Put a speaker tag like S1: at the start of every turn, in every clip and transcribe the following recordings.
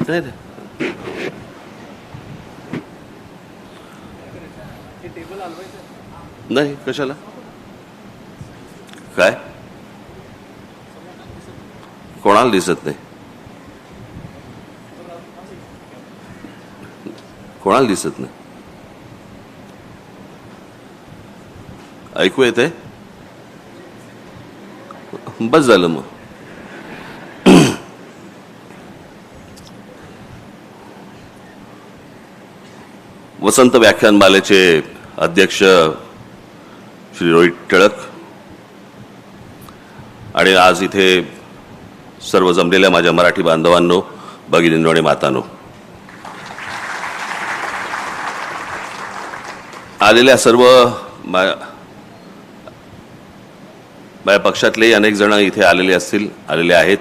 S1: नाही नाही कशाला काय कोणाला दिसत नाही कोणाला दिसत नाही ऐकू येते बस झालं मग वसंत व्याख्यानमालेचे अध्यक्ष श्री रोहित टिळक आणि आज इथे सर्व जमलेल्या माझ्या मराठी बांधवांनो भगिनींनो आणि मातांनो आलेल्या सर्व माझ्या पक्षातले अनेक जण इथे आलेले आहेत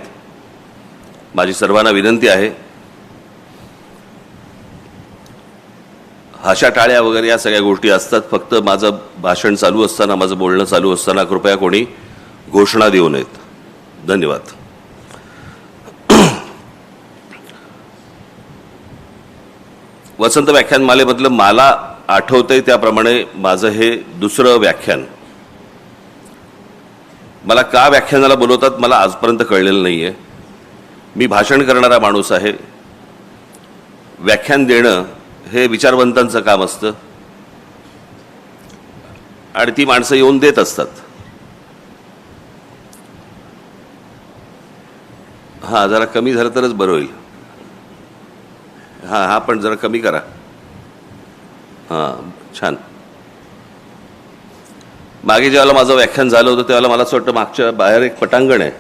S1: माझी सर्वांना विनंती आहे अशा टाळ्या वगैरे या सगळ्या गोष्टी असतात फक्त माझं भाषण चालू असताना माझं बोलणं चालू असताना कृपया कोणी घोषणा देऊ नयेत धन्यवाद वसंत व्याख्यानमालेमधलं मला आठवतंय त्याप्रमाणे माझं हे दुसरं व्याख्यान मला का व्याख्यानाला बोलवतात मला आजपर्यंत कळलेलं नाहीये मी भाषण करणारा माणूस आहे व्याख्यान देणं हे विचारवंतांचं काम असतं आणि ती माणसं येऊन देत असतात हां जरा कमी झालं तरच बरं होईल हां हां पण जरा कमी करा हां छान मागे जेव्हा माझं व्याख्यान झालं होतं त्यावेळेला मला असं वाटतं मागच्या बाहेर एक पटांगण आहे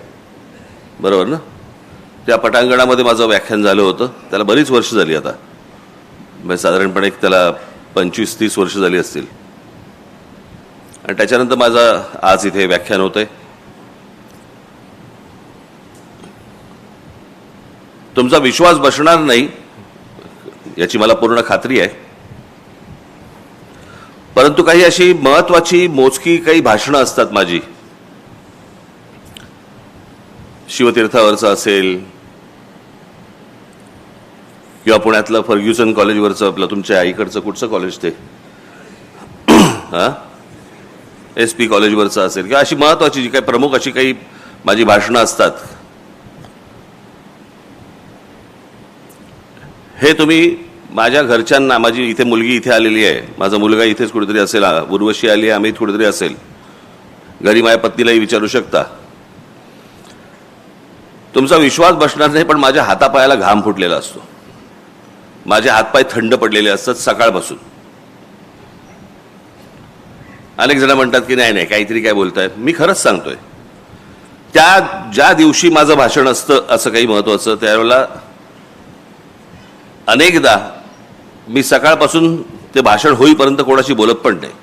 S1: बरोबर ना त्या पटांगणामध्ये माझं व्याख्यान झालं होतं त्याला बरीच वर्ष झाली आता म्हणजे साधारणपणे त्याला 25-30 वर्ष झाली असतील आणि त्याच्यानंतर माझं आज इथे व्याख्यान होतंय तुमचा विश्वास बसणार नाही याची मला पूर्ण खात्री आहे परंतु काही अशी महत्वाची मोजकी काही भाषणं असतात माझी शिवतीर्थावरचं असेल किंवा पुण्यातलं फर्ग्युसन कॉलेजवरचं आपलं तुमच्या आईकडचं कुठचं कॉलेज ते हां SP कॉलेजवरचं असेल किंवा अशी महत्वाची जी काही प्रमुख अशी काही माझी भाषणं असतात हे तुम्ही माझ्या घरच्यांना माझी इथे मुलगी इथे आलेली आहे माझा मुलगा इथेच कुठेतरी असेल उर्वशी आली आहे आम्ही कुठेतरी असेल घरी माझ्या पत्नीलाही विचारू शकता तुमचा विश्वास बसणार नाही पण माझ्या हातापायाला घाम फुटलेला असतो माझे हातपाय थंड पडलेले असतात सकाळपासून अनेक जण म्हणतात की नाही नाही काहीतरी काय बोलताय मी खरंच सांगतोय ज्या दिवशी माझं भाषण असतं असं काही महत्वाचं त्यावेळेला अनेकदा मी सकाळपासून ते भाषण होईपर्यंत कोणाशी बोलत पण नाही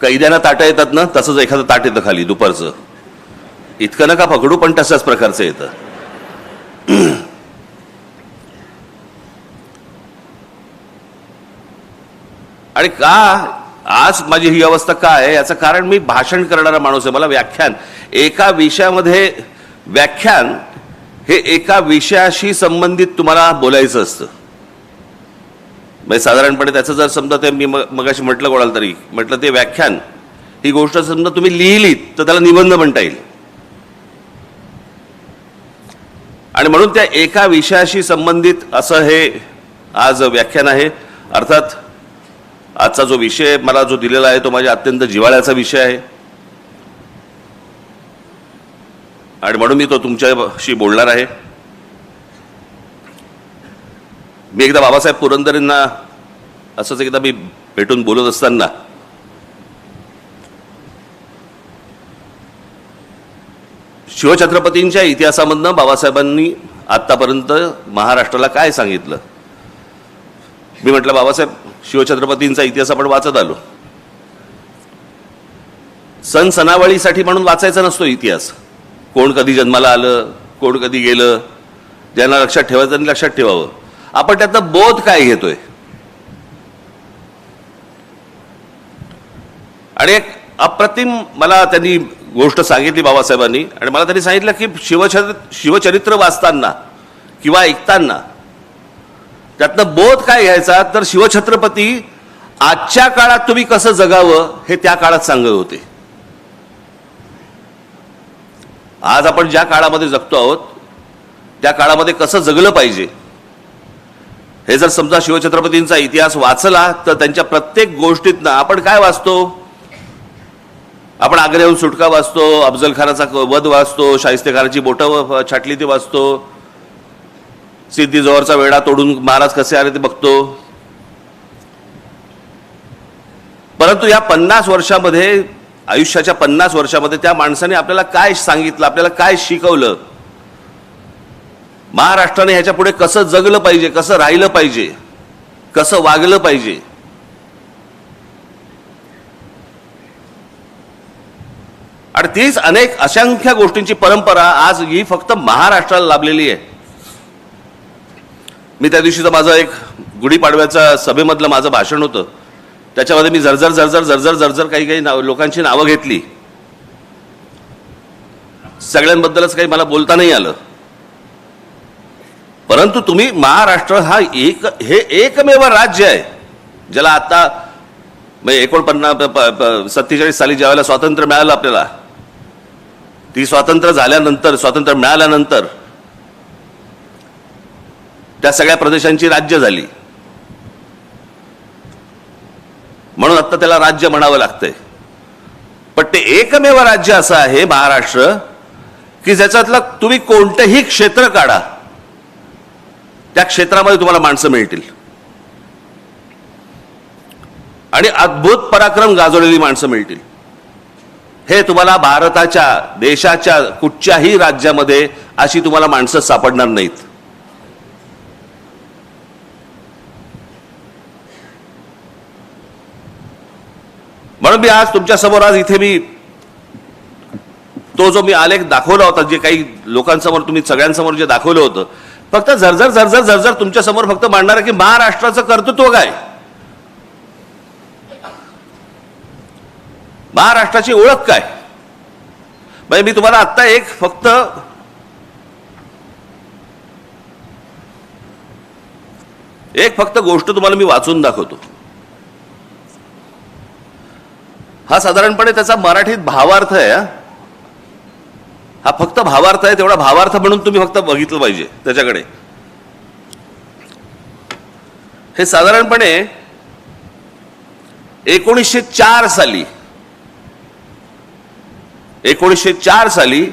S1: कैद्यांना ताटं येतात ना तसंच एखादं ताट येतं खाली दुपारचं इतकं नका पकडू पण तशाच प्रकारचं येतं आणि का आज माझी ही अवस्था का आहे याचं कारण मी भाषण करणारा माणूस आहे मला व्याख्यान एका विषयामध्ये व्याख्यान हे एका विषयाशी संबंधित तुम्हाला बोलायचं असतं म्हणजे साधारणपणे त्याचं जर समजा ते मी मगाशी म्हटलं कोणाला तरी म्हटलं ते व्याख्यान ही गोष्ट समजा तुम्ही लिहिलीत तर त्याला निबंध म्हणता येईल आणि म्हणून त्या एका विषयाशी संबंधित असं हे आज व्याख्यान आहे अर्थात आजचा जो विषय मला जो दिलेला आहे तो माझ्या अत्यंत जिव्हाळ्याचा विषय आहे आणि म्हणून मी तो तुमच्याशी बोलणार आहे मी एकदा बाबासाहेब पुरंदरेंना असंच एकदा मी भेटून बोलत असताना शिवछत्रपतींच्या इतिहासामधनं बाबासाहेबांनी आतापर्यंत महाराष्ट्राला काय सांगितलं मी म्हटलं बाबासाहेब शिवछत्रपतींचा इतिहास आपण वाचत आलो सण सणावळीसाठी म्हणून वाचायचा नसतो इतिहास कोण कधी जन्माला आलं कोण कधी गेलं ज्यांना लक्षात ठेवायचं त्यांनी लक्षात ठेवावं आपण त्यातनं बोध काय घेतोय आणि एक अप्रतिम मला त्यांनी गोष्ट सांगितली बाबासाहेबांनी आणि मला त्यांनी सांगितलं की शिवचरित्र वाचताना किंवा ऐकताना त्यातनं बोध काय घ्यायचा, तर शिवछत्रपती आजच्या काळात तुम्ही कसं जगावं हे त्या काळात सांगत होते. आज आपण ज्या काळामध्ये जगतो आहोत त्या काळामध्ये कसं जगलं पाहिजे हे जर समजा शिवछत्रपतींचा इतिहास वाचला तर त्यांच्या प्रत्येक गोष्टीतनं आपण काय वाचतो, आपण आग्र्याहून सुटका वाचतो, अफजल खानाचा वध वाचतो, शाहिस्तेखानाची बोटं छाटली ते वाचतो, सिद्धी जोहरचा वेढा तोडून महाराज कसे आले ते बघतो. परंतु या 50 वर्षामध्ये, आयुष्याच्या 50 वर्षामध्ये त्या माणसाने आपल्याला काय सांगितलं, आपल्याला काय शिकवलं, महाराष्ट्राने ह्याच्या पुढे कसं जगलं पाहिजे, कसं राहिलं पाहिजे, कसं वागलं पाहिजे. आणि तीच अनेक असंख्य गोष्टींची परंपरा आज ही फक्त महाराष्ट्राला लाभलेली आहे. मी त्या दिवशीचं माझं एक गुढीपाडव्याच्या सभेमधलं माझं भाषण होतं, त्याच्यामध्ये मी जर्जर काही लोकांची नावं घेतली. सगळ्यांबद्दलच काही मला बोलता नाही आलं. परंतु तुम्ही महाराष्ट्र हा हे एकमेव राज्य आहे ज्याला आता 47 साली ज्यावेळेला स्वातंत्र्य मिळालं आपल्याला, ती स्वातंत्र्य मिळाल्यानंतर त्या सगळ्या प्रदेशांची राज्य झाली. म्हणून आता त्याला राज्य म्हणावं लागतंय. पण ते एकमेव राज्य असं आहे महाराष्ट्र की ज्याच्यातलं तुम्ही कोणतंही क्षेत्र काढा, त्या क्षेत्रामध्ये तुम्हाला माणसं मिळतील आणि अद्भुत पराक्रम गाजवलेली माणसं मिळतील. हे तुम्हाला भारताच्या देशाच्या कुठच्याही राज्यामध्ये अशी तुम्हाला माणसं सापडणार नाहीत. म्हणून मी आज तुमच्या समोर, आज इथे मी तो जो मी आलेख दाखवला होता, जे काही लोकांसमोर तुम्ही सगळ्यांसमोर जे दाखवलं होतं, फक्त झरझर तुमच्या समोर फक्त मांडणार आहे की महाराष्ट्राचं कर्तृत्व काय, महाराष्ट्राची ओळख काय. म्हणजे मी तुम्हाला आता एक फक्त गोष्ट तुम्हाला मी वाचून दाखवतो. हा साधारणपणे त्याचा मराठीत भावार्थ आहे. हा फक्त भावार्थ आहे, तेवढा भावार्थ म्हणून तुम्ही फक्त बघितलं पाहिजे त्याच्याकडे. हे साधारणपणे 1904 साली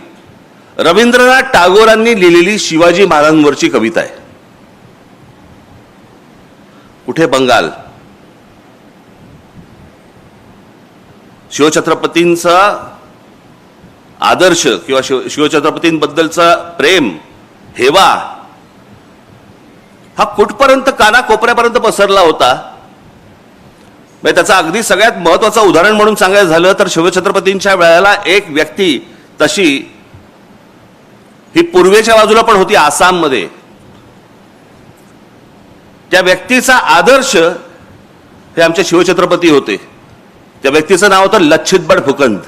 S1: रवींद्रनाथ टागोरांनी लिहिलेली शिवाजी महाराजांवरची कविता आहे. कुठे? बंगाल. शिवछत्रपतींचा आदर्श किंवा शिवछत्रपतींबद्दलचा प्रेम, हेवा हा कुठपर्यंत, कानाकोपऱ्यापर्यंत पसरला होता. म्हणजे त्याचा अगदी सगळ्यात महत्वाचं उदाहरण म्हणून सांगायचं झालं तर शिवछत्रपतींच्या वेळेला एक व्यक्ती तशी ही पूर्वेच्या बाजूला पण होती, आसाममध्ये. त्या व्यक्तीचा आदर्श हे आमचे शिवछत्रपती होते. त्या व्यक्तीचं नाव होतं लच्छितबड फुकंद.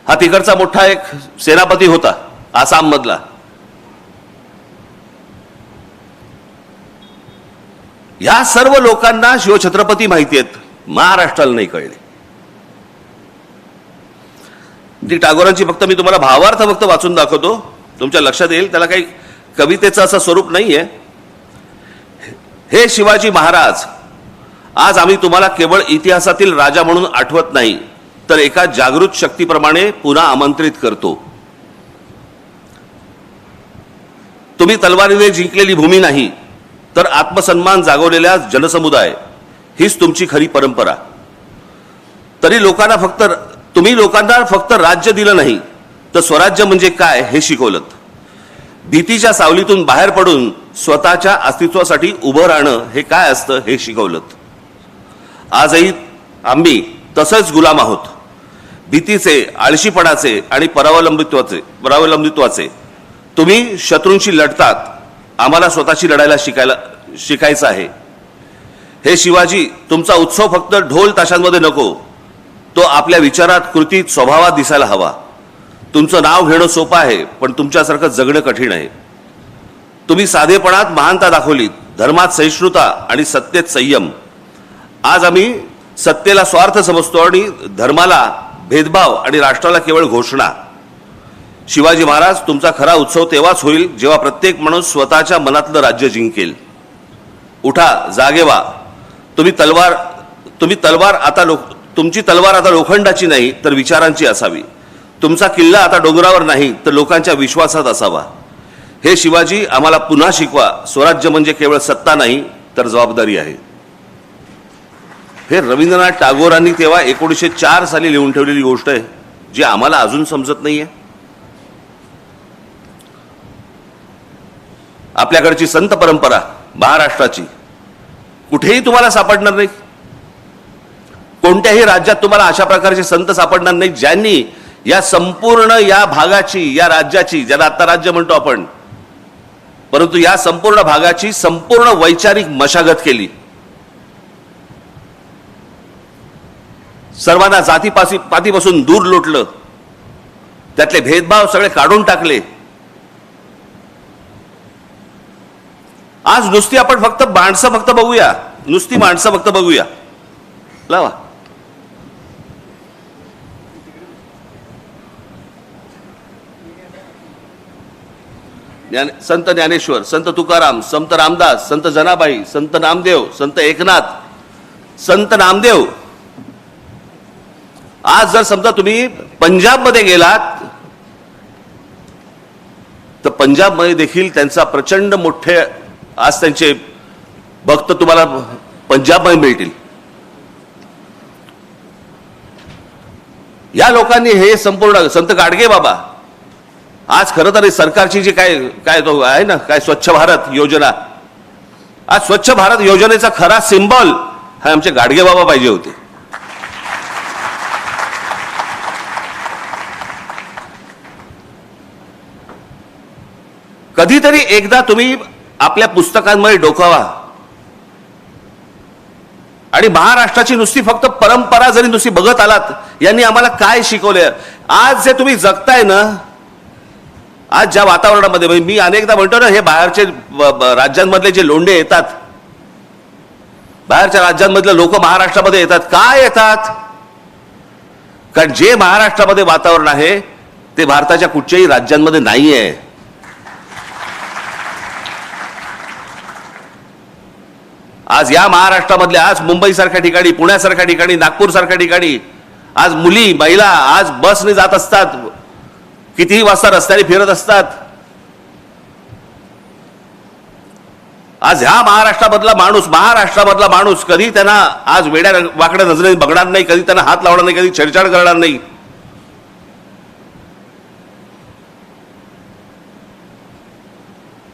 S1: हा तिकडचा मोठा एक सेनापती होता आसाम मधला. या सर्व लोकांना शिवछत्रपती माहिती आहेत, महाराष्ट्राला नाही कळले. ती टागोरांची फक्त मी तुम्हाला भावार्थ फक्त वाचून दाखवतो, तुमच्या लक्षात येईल. त्याला काही कवितेचं असं स्वरूप नाहीये. हे शिवाजी महाराज, आज आम्ही तुम्हाला केवळ इतिहासातील राजा म्हणून आठवत नाही, तर एका जागृत शक्तीप्रमाणे पुन्हा आमंत्रित करतो. तुम्ही तलवारीने जिंकलेली भूमी नाही, तर आत्मसन्मान जागवलेल्या जनसमुदाय हीच तुमची खरी परंपरा. तुम्ही लोकांना फक्त राज्य दिलं नाही, तर स्वराज्य म्हणजे काय हे शिकवलं. भीतीच्या सावलीतून बाहेर पडून स्वतःच्या अस्तित्वासाठी उभं राहणं हे काय असतं हे शिकवलं. आजही आम्ही तसंच गुलाम आहोत, भीतीचे, आळशीपणाचे आणि परावलंबित्वाचे. तुम्ही शत्रूंशी लढतात, आम्हाला स्वतःशी लढायला शिकायचं आहे. हे शिवाजी, तुमचा उत्सव फक्त ढोल ताशांमध्ये नको, तो आपल्या विचारात, कृतीत, स्वभावात दिसायला हवा. तुमचं नाव घेणं सोपं आहे, पण तुमच्यासारखं जगणं कठीण आहे. तुम्ही साधेपणात महानता दाखवलीत, धर्मात सहिष्णुता आणि सत्तेत संयम. आज आम्ही सत्तेला स्वार्थ समजतो आणि धर्माला भेदभाव आणि राष्ट्राला केवळ घोषणा. शिवाजी महाराज, तुमचा खरा उत्सव तेव्हाच होईल जेव्हा प्रत्येक माणूस स्वतःच्या मनातलं राज्य जिंकेल. उठा, जागे व्हा. तुमची तलवार आता लोखंडाची नाही तर विचारांची असावी. तुमचा किल्ला आता डोंगरावर नाही तर लोकांच्या विश्वासात असावा. हे शिवाजी, आम्हाला पुन्हा शिकवा, स्वराज्य म्हणजे केवळ सत्ता नाही तर जबाबदारी आहे. हे रवींद्रनाथ टागोरांनी तेव्हा 1904 साली लिहून ठेवलेली गोष्ट आहे, जी आम्हाला अजून समजत नाहीये. आपल्याकडची संत परंपरा महाराष्ट्राची कुठेही तुम्हाला सापडणार नाही. कोणत्याही राज्यात तुम्हाला अशा प्रकारचे संत सापडणार नाही ज्यांनी या संपूर्ण या भागाची, या राज्याची, ज्याला आता राज्य म्हणतो आपण, परंतु या संपूर्ण भागाची संपूर्ण वैचारिक मशागत केली. सर्वांना जातीपातीपासून दूर लोटलं, त्यातले भेदभाव सगळे काढून टाकले. आज नुसती आपण फक्त माणसं फक्त बघूया, नुसती माणसं फक्त बघूया. लावा. संत ज्ञानेश्वर, संत तुकाराम, संत रामदास, संत जनाबाई, संत नामदेव, संत एकनाथ, संत नामदेव. आज जर समजा तुम्ही पंजाबमध्ये गेलात तर पंजाबमध्ये देखील त्यांचा प्रचंड मोठे आज त्यांचे भक्त तुम्हाला पंजाबमध्ये मिळतील. या लोकांनी हे संपूर्ण संत गाडगे बाबा, आज खरं तर सरकारची जी काय तो आहे ना, काय स्वच्छ भारत योजना, आज स्वच्छ भारत योजनेचा खरा सिंबल हा आमचे गाडगे बाबा पाहिजे होते. कधीतरी एकदा तुम्ही आपल्या पुस्तकांमध्ये डोकावा आणि महाराष्ट्राची नुसती फक्त परंपरा जरी नुसती बघत आलात, यांनी आम्हाला काय शिकवले. आज जे तुम्ही जगताय ना, आज ज्या वातावरणामध्ये, मी अनेकदा म्हणतो ना, हे बाहेरचे राज्यांमधले जे लोंढे येतात, बाहेरच्या राज्यांमधले लोक महाराष्ट्रामध्ये येतात. काय येतात? कारण जे महाराष्ट्रामध्ये वातावरण आहे ते भारताच्या कुठच्याही राज्यांमध्ये नाही आहे. आज या महाराष्ट्रामधल्या, आज मुंबईसारख्या ठिकाणी, पुण्यासारख्या ठिकाणी, नागपूरसारख्या ठिकाणी आज मुली, महिला आज बसने जात असतात, कितीही वाजता रस्त्याने फिरत असतात. आज ह्या महाराष्ट्रामधला माणूस कधी त्यांना आज वेड्या वाकड्या नजरेने बघणार नाही, कधी त्यांना हात लावणार नाही, कधी छेडछाड करणार नाही.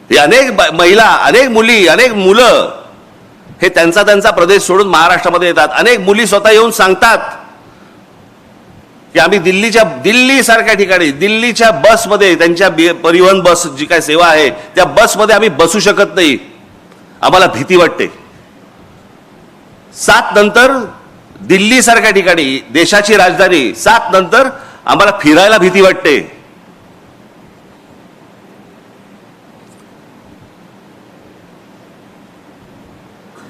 S1: हे अनेक महिला, अनेक मुली, अनेक मुलं हे त्यांचा प्रदेश सोडून महाराष्ट्रामध्ये येतात. अनेक मुली स्वतः येऊन सांगतात की आम्ही दिल्ली सारख्या ठिकाणी, दिल्लीच्या बसमध्ये, त्यांच्या परिवहन बस जी काय सेवा आहे त्या बसमध्ये आम्ही बसू शकत नाही, आम्हाला भीती वाटते. 7 नंतर दिल्ली सारख्या ठिकाणी, देशाची राजधानी, 7 नंतर आम्हाला फिरायला भीती वाटते.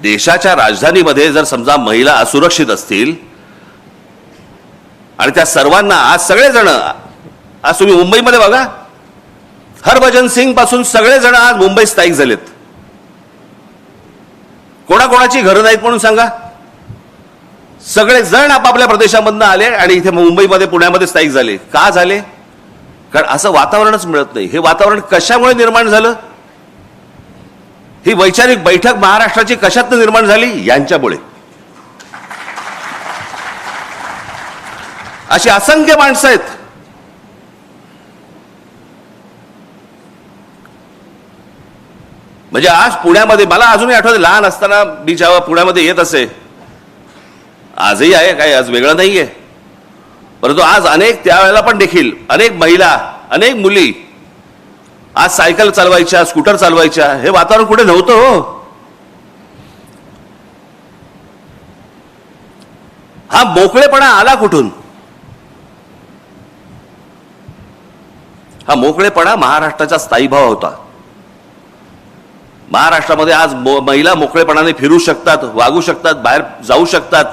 S1: देशाच्या राजधानीमध्ये जर समजा महिला असुरक्षित असतील आणि त्या सर्वांना आज सगळेजण, आज तुम्ही मुंबईमध्ये बघा, हरभजन सिंग पासून सगळेजण आज मुंबईत स्थायिक झालेत. कोणाकोणाची घरं नाहीत म्हणून सांगा, सगळेजण आपापल्या प्रदेशामधून आले आणि इथे मुंबईमध्ये, पुण्यामध्ये स्थायिक झाले. का झाले? कारण असं वातावरणच मिळत नाही. हे वातावरण कशामुळे निर्माण झालं? ही वैचारिक बैठक महाराष्ट्राची कशातनं निर्माण झाली? यांच्यामुळे. अशी असंख्य माणसं आहेत. म्हणजे आज पुण्यामध्ये, मला अजूनही आठवते लहान असताना मी जेव्हा पुण्यामध्ये येत असे, आजही आहे, काही आज वेगळं नाहीये, परंतु आज अनेक, त्यावेळेला पण देखील अनेक महिला, अनेक मुली आज सायकल चालवायच्या, स्कूटर चालवायच्या. हे वातावरण कुठे नव्हतं हो. हा मोकळेपणा आला कुठून? हा मोकळेपणा महाराष्ट्राचा स्थायीभाव होता. महाराष्ट्रामध्ये आज महिला मोकळेपणाने फिरू शकतात, वागू शकतात, बाहेर जाऊ शकतात.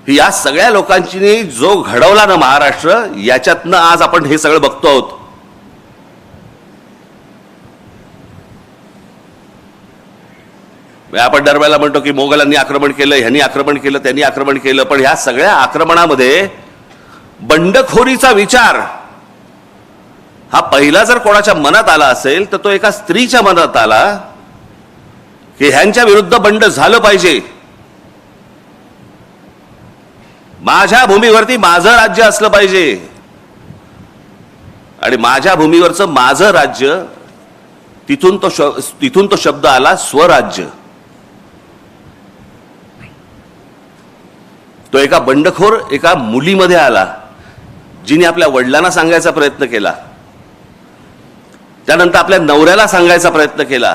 S1: या सगळ्या लोकांची जो घडवला ना महाराष्ट्र, याच्यातनं आज आपण हे सगळं बघतो आहोत. आपण दरवेळेला म्हणतो की मोगलांनी आक्रमण केलं, ह्यांनी आक्रमण केलं, त्यांनी आक्रमण केलं, पण ह्या सगळ्या आक्रमणामध्ये बंडखोरीचा विचार हा पहिला जर कोणाच्या मनात आला असेल तर तो एका स्त्रीच्या मनात आला की ह्यांच्या विरुद्ध बंड झालं पाहिजे. माझ्या भूमीवरती माझं राज्य असलं पाहिजे आणि माझ्या भूमीवरचं माझं राज्य, तिथून तो शब्द आला स्वराज्य. तो एका बंडखोर एका मुलीमध्ये आला जिने आपल्या वडिलांना सांगायचा प्रयत्न केला, त्यानंतर आपल्या नवऱ्याला सांगायचा प्रयत्न केला,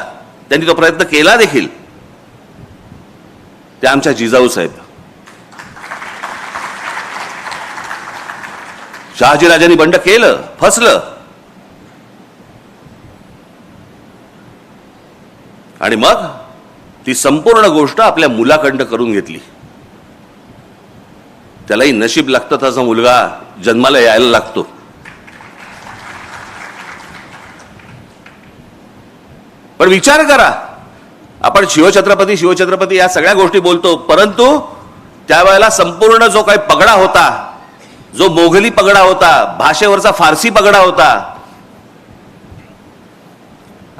S1: त्यांनी तो प्रयत्न केला देखील. ते आमच्या जिजाऊ साहेब. शहाजीराजांनी बंड केलं, फसलं, आणि मग ती संपूर्ण गोष्ट आपल्या मुलाकडनं करून घेतली. त्यालाही नशीब लागतं, त्याचा मुलगा जन्माला यायला लागतो. पण विचार करा, आपण शिवछत्रपती या सगळ्या गोष्टी बोलतो, परंतु त्यावेळेला संपूर्ण जो काही पगडा होता, जो मोघली पगडा होता, भाषेवरचा फारसी पगडा होता,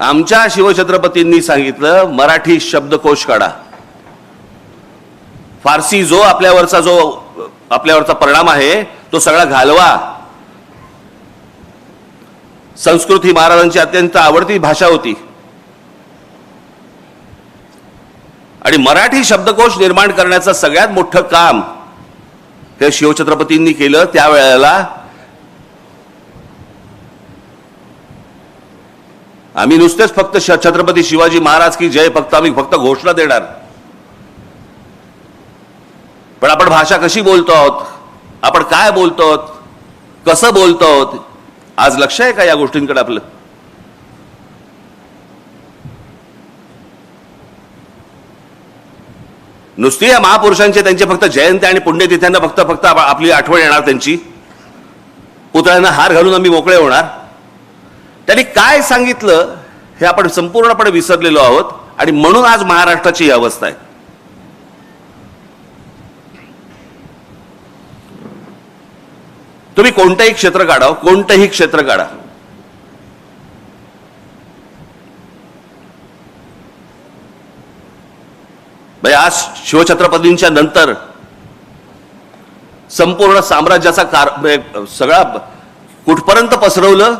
S1: आमच्या शिवछत्रपतींनी सांगितलं मराठी शब्दकोश काढा. फारसी जो आपल्यावरचा परिणाम आहे तो सगळा घालवा. संस्कृत ही महाराजांची अत्यंत आवडती भाषा होती आणि मराठी शब्दकोश निर्माण करण्याचं सगळ्यात मोठं काम हे शिवछत्रपतींनी केलं. त्यावेळेला आम्ही नुसतेच फक्त छत्रपती शिवाजी महाराज की जय आम्ही फक्त घोषणा देणार, पण आपण भाषा कशी बोलतो आहोत, आपण काय बोलतो आहोत, कसं बोलतो आहोत, आज लक्ष आहे का या गोष्टींकडे आपलं? नुसती या महापुरुषांचे त्यांचे फक्त जयंती आणि पुण्यतिथ्यांना फक्त आपली आठवण येणार, त्यांची पुतळ्यांना हार घालून आम्ही मोकळे होणार. त्यांनी काय सांगितलं हे आपण संपूर्णपणे विसरलेलो आहोत आणि म्हणून आज महाराष्ट्राची ही अवस्था आहे. तुम्ही कोणतंही क्षेत्र काढा, कोणतंही क्षेत्र काढा, आज शिवछत्रपतींच्या नंतर संपूर्ण साम्राज्याचा सगळा कुठपर्यंत पसरवलं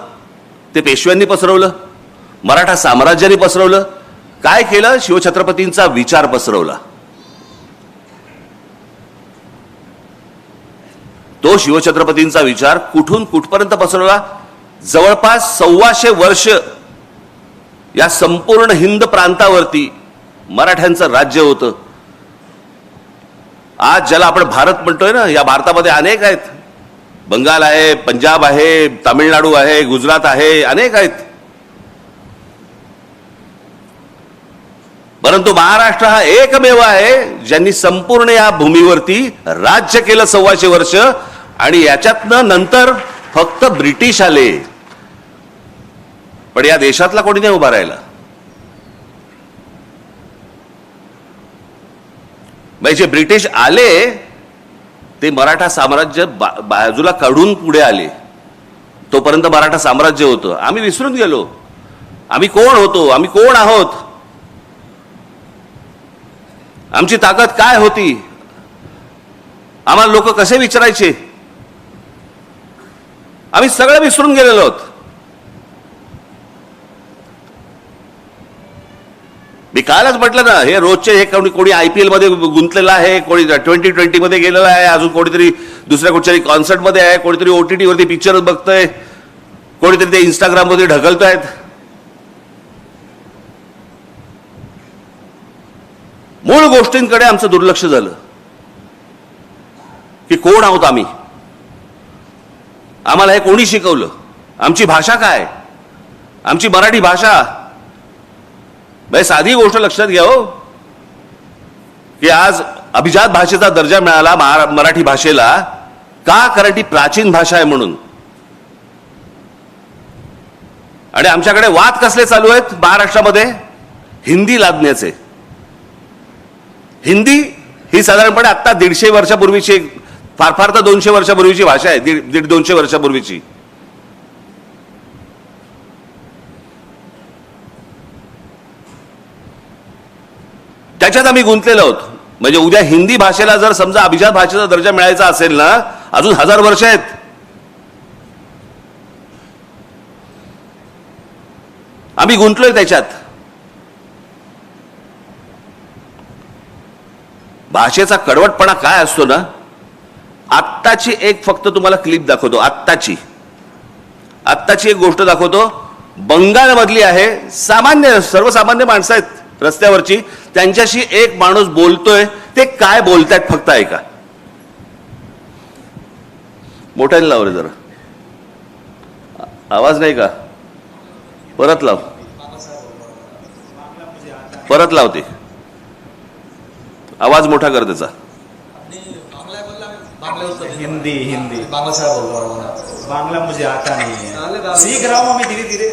S1: ते पेशव्यांनी पसरवलं, मराठा साम्राज्याने पसरवलं. काय केलं? शिवछत्रपतींचा विचार पसरवला. तो शिवछत्रपतींचा विचार कुठून कुठपर्यंत पसरवला? जवळपास 125 वर्ष या संपूर्ण हिंद प्रांतावरती मराठ्यांचं राज्य होतं. आज ज्याला आपण भारत म्हणतोय ना, या भारतामध्ये अनेक आहेत. बंगाल आहे, पंजाब आहे, तामिळनाडू आहे, गुजरात आहे, अनेक आहेत. परंतु महाराष्ट्र हा एकमेव आहे ज्यांनी संपूर्ण या भूमीवरती राज्य केलं 125 वर्ष, आणि याच्यातनं नंतर फक्त ब्रिटिश आले, पण या देशातला कोणी नाही उभा राहिला. जे ब्रिटिश आले ते मराठा साम्राज्य बाजूला काढून पुढे आले. तोपर्यंत मराठा साम्राज्य होतं. आम्ही विसरून गेलो आम्ही कोण होतो, आम्ही कोण आहोत, आमची ताकद काय होती, आम्हाला लोक कसे विचारायचे, आम्ही सगळं विसरून गेलेलो आहोत. मी कालच म्हटलं ना, हे रोजचे हे कोणी IPL मध्ये गुंतलेला आहे, कोणी T20 मध्ये गेलेला आहे, अजून कोणीतरी दुसऱ्या कुठच्याही कॉन्सर्ट मध्ये आहे, कोणीतरी OTT वरती पिक्चर बघतोय, कोणीतरी ते इंस्टाग्राम मध्ये ढकलतायत. मूळ गोष्टींकडे आमचं दुर्लक्ष झालं की कोण आहोत आम्ही, आम्हाला हे कोणी शिकवलं, आमची भाषा काय, आमची मराठी भाषा. भाई साधी गोष्ट लक्षात घ्या हो की आज अभिजात भाषेचा दर्जा मिळाला मराठी भाषेला का? कारण ती प्राचीन भाषा आहे म्हणून. आणि आमच्याकडे वाद कसले चालू आहेत महाराष्ट्रामध्ये? हिंदी लादण्याचे. हिंदी ही साधारणपणे आता 150 वर्षापूर्वीची, फार फार तर 200 वर्षापूर्वीची भाषा आहे, 150-200 वर्षापूर्वीची. त्याच्यात आम्ही गुंतलेलो आहोत. म्हणजे उद्या हिंदी भाषेला जर समजा अभिजात भाषेचा दर्जा मिळायचा असेल ना, अजून 1000 वर्ष आहेत. आम्ही गुंतलोय त्याच्यात. भाषेचा कडवटपणा काय असतो ना, आत्ताची एक फक्त तुम्हाला क्लिप दाखवतो. आत्ताची एक गोष्ट दाखवतो. बंगालमधली आहे. सामान्य सर्वसामान्य माणसं आहेत रस्त्यावरची, त्यांच्याशी एक माणूस बोलतोय. ते काय बोलतायत फक्त ऐका. मोठ्याने लाव रे जरा, आवाज नाही का? परत लाव, परत लावते. आवाज मोठा कर त्याचा.
S2: हिंदी बांग्ला साहब बोल रहा हूँ. बांग्ला मुझे आता नहीं है, सीख रहा हूँ मैं धीरे धीरे.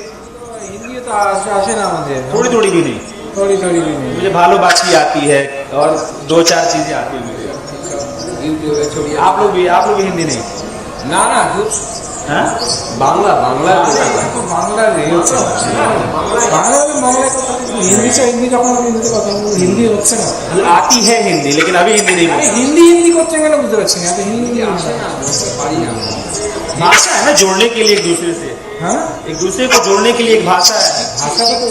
S3: हिंदी तो आशे ना मुझे,
S2: थोड़ी थोड़ी भी नहीं,
S3: थोड़ी थोड़ी भी नहीं.
S2: मुझे भालो बाकी आती है और 2-4 चीजें आती है मुझे.
S3: छोड़िए
S2: आप लोग भी हिंदी नहीं?
S3: ना ना
S2: हाँ?
S3: बांग्ला बांग्ला बांग्ला हिंदी से हिंदी যখন আমি হিন্দি কথা বলবো হিন্দি হচ্ছে না.
S2: आती है हिंदी, लेकिन अभी हिंदी नहीं बोलते.
S3: হিন্দি হিন্দি করতে গেলে বুঝতে পারছি না, তো হিন্দি আসে না, পারি না.
S2: भाषा है ना जोड़ने के लिए एक दूसरे से,
S3: হ্যাঁ
S2: एक दूसरे को जोड़ने के लिए एक भाषा है.
S3: ভাষাটা তো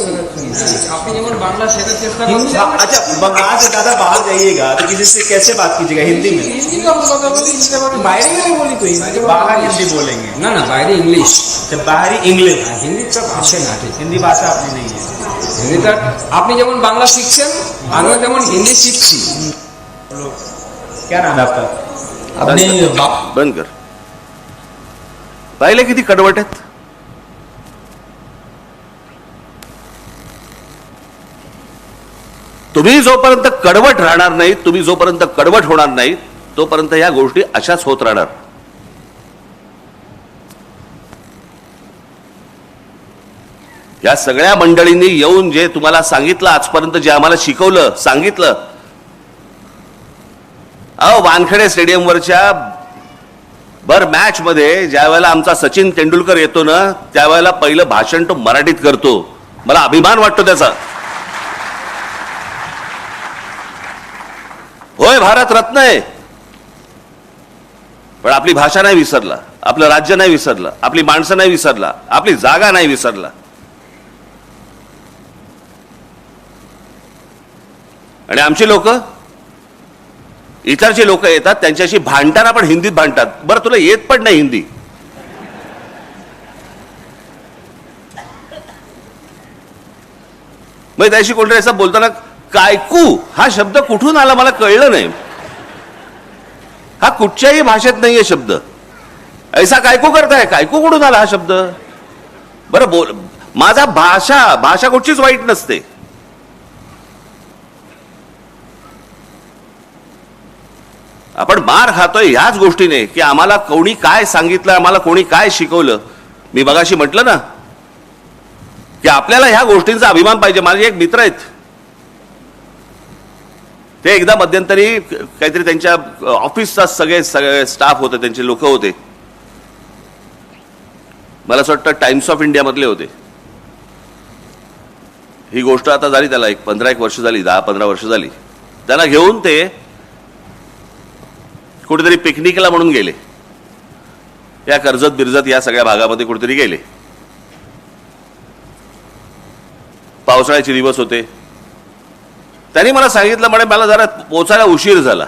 S3: আপনি যেমন বাংলা শেখার চেষ্টা করছেন.
S2: अच्छा, बंगाल से ज्यादा बाहर जाइएगा तो किसी से कैसे बात कीजिएगा? हिंदी में.
S3: হিন্দি তো আমরা কথা বলি, বাইরে গেলে বলি তো হিন্দি.
S2: बाहर हिंदी बोलेंगे
S3: না না বাইরে इंग्लिश.
S2: जब बाहरी इंग्लिश.
S3: হিন্দি তো আসে না ঠিক.
S2: हिंदी भाषा अपनी नहीं है.
S3: হিন্দিটা আপনি যেমন বাংলা শিখছেন, আমিও যেমন হিন্দি শিখছি.
S2: क्या नाम है आपका?
S3: আপনি
S1: बंद कर. पाहिले किती कडवट आहेत. तुम्ही जोपर्यंत कडवट राहणार नाही, तुम्ही जोपर्यंत कडवट होणार नाही, तोपर्यंत या गोष्टी अशाच होत राहणार. या सगळ्या मंडळींनी येऊन जे तुम्हाला सांगितलं, आजपर्यंत जे आम्हाला शिकवलं, सांगितलं. अहो, वानखेडे स्टेडियमवरच्या बर मॅच मध्ये ज्या वेळेला आमचा सचिन तेंडुलकर येतो ना, त्यावेळेला पहिलं भाषण तो मराठीत करतो. मला अभिमान वाटतो त्याचा. होय, भारत रत्न आहे, पण आपली भाषा नाही विसरला, आपलं राज्य नाही विसरलं, आपली माणसं नाही विसरला, आपली जागा नाही विसरला. आणि आमची लोक, इतरचे लोक येतात, त्यांच्याशी भांडताना पण हिंदीत भांडतात. बरं, तुला येत पण नाही हिंदी. मग त्याशी कोणतरी असं बोलताना कायकू हा शब्द कुठून आला मला कळलं नाही. हा कुठच्याही भाषेत नाहीये शब्द. ऐसा कायकू करताय, कायकू कुठून आला हा शब्द? बरं बोल. माझा भाषा कुठचीच वाईट नसते. आपण मार खातोय ह्याच गोष्टीने की आम्हाला कोणी काय सांगितलं, आम्हाला कोणी काय शिकवलं. मी मगाशी म्हटलं ना की आपल्याला ह्या गोष्टींचा अभिमान पाहिजे. माझे एक मित्र आहेत, ते एकदा मध्यंतरी काहीतरी त्यांच्या ऑफिसचा सगळे स्टाफ होते, त्यांचे लोक होते, मला असं वाटतं टाइम्स ऑफ इंडिया मधले होते. ही गोष्ट आता झाली त्याला 15-1 वर्ष झाली, 10-15 वर्ष झाली. त्यांना घेऊन ते कुठेतरी पिकनिकला म्हणून गेले. या कर्जत बिरजत या सगळ्या भागामध्ये कुठेतरी गेले. पावसाळ्याचे दिवस होते. त्यांनी मला सांगितलं, म्हणे मला जरा पोचायला उशीर झाला.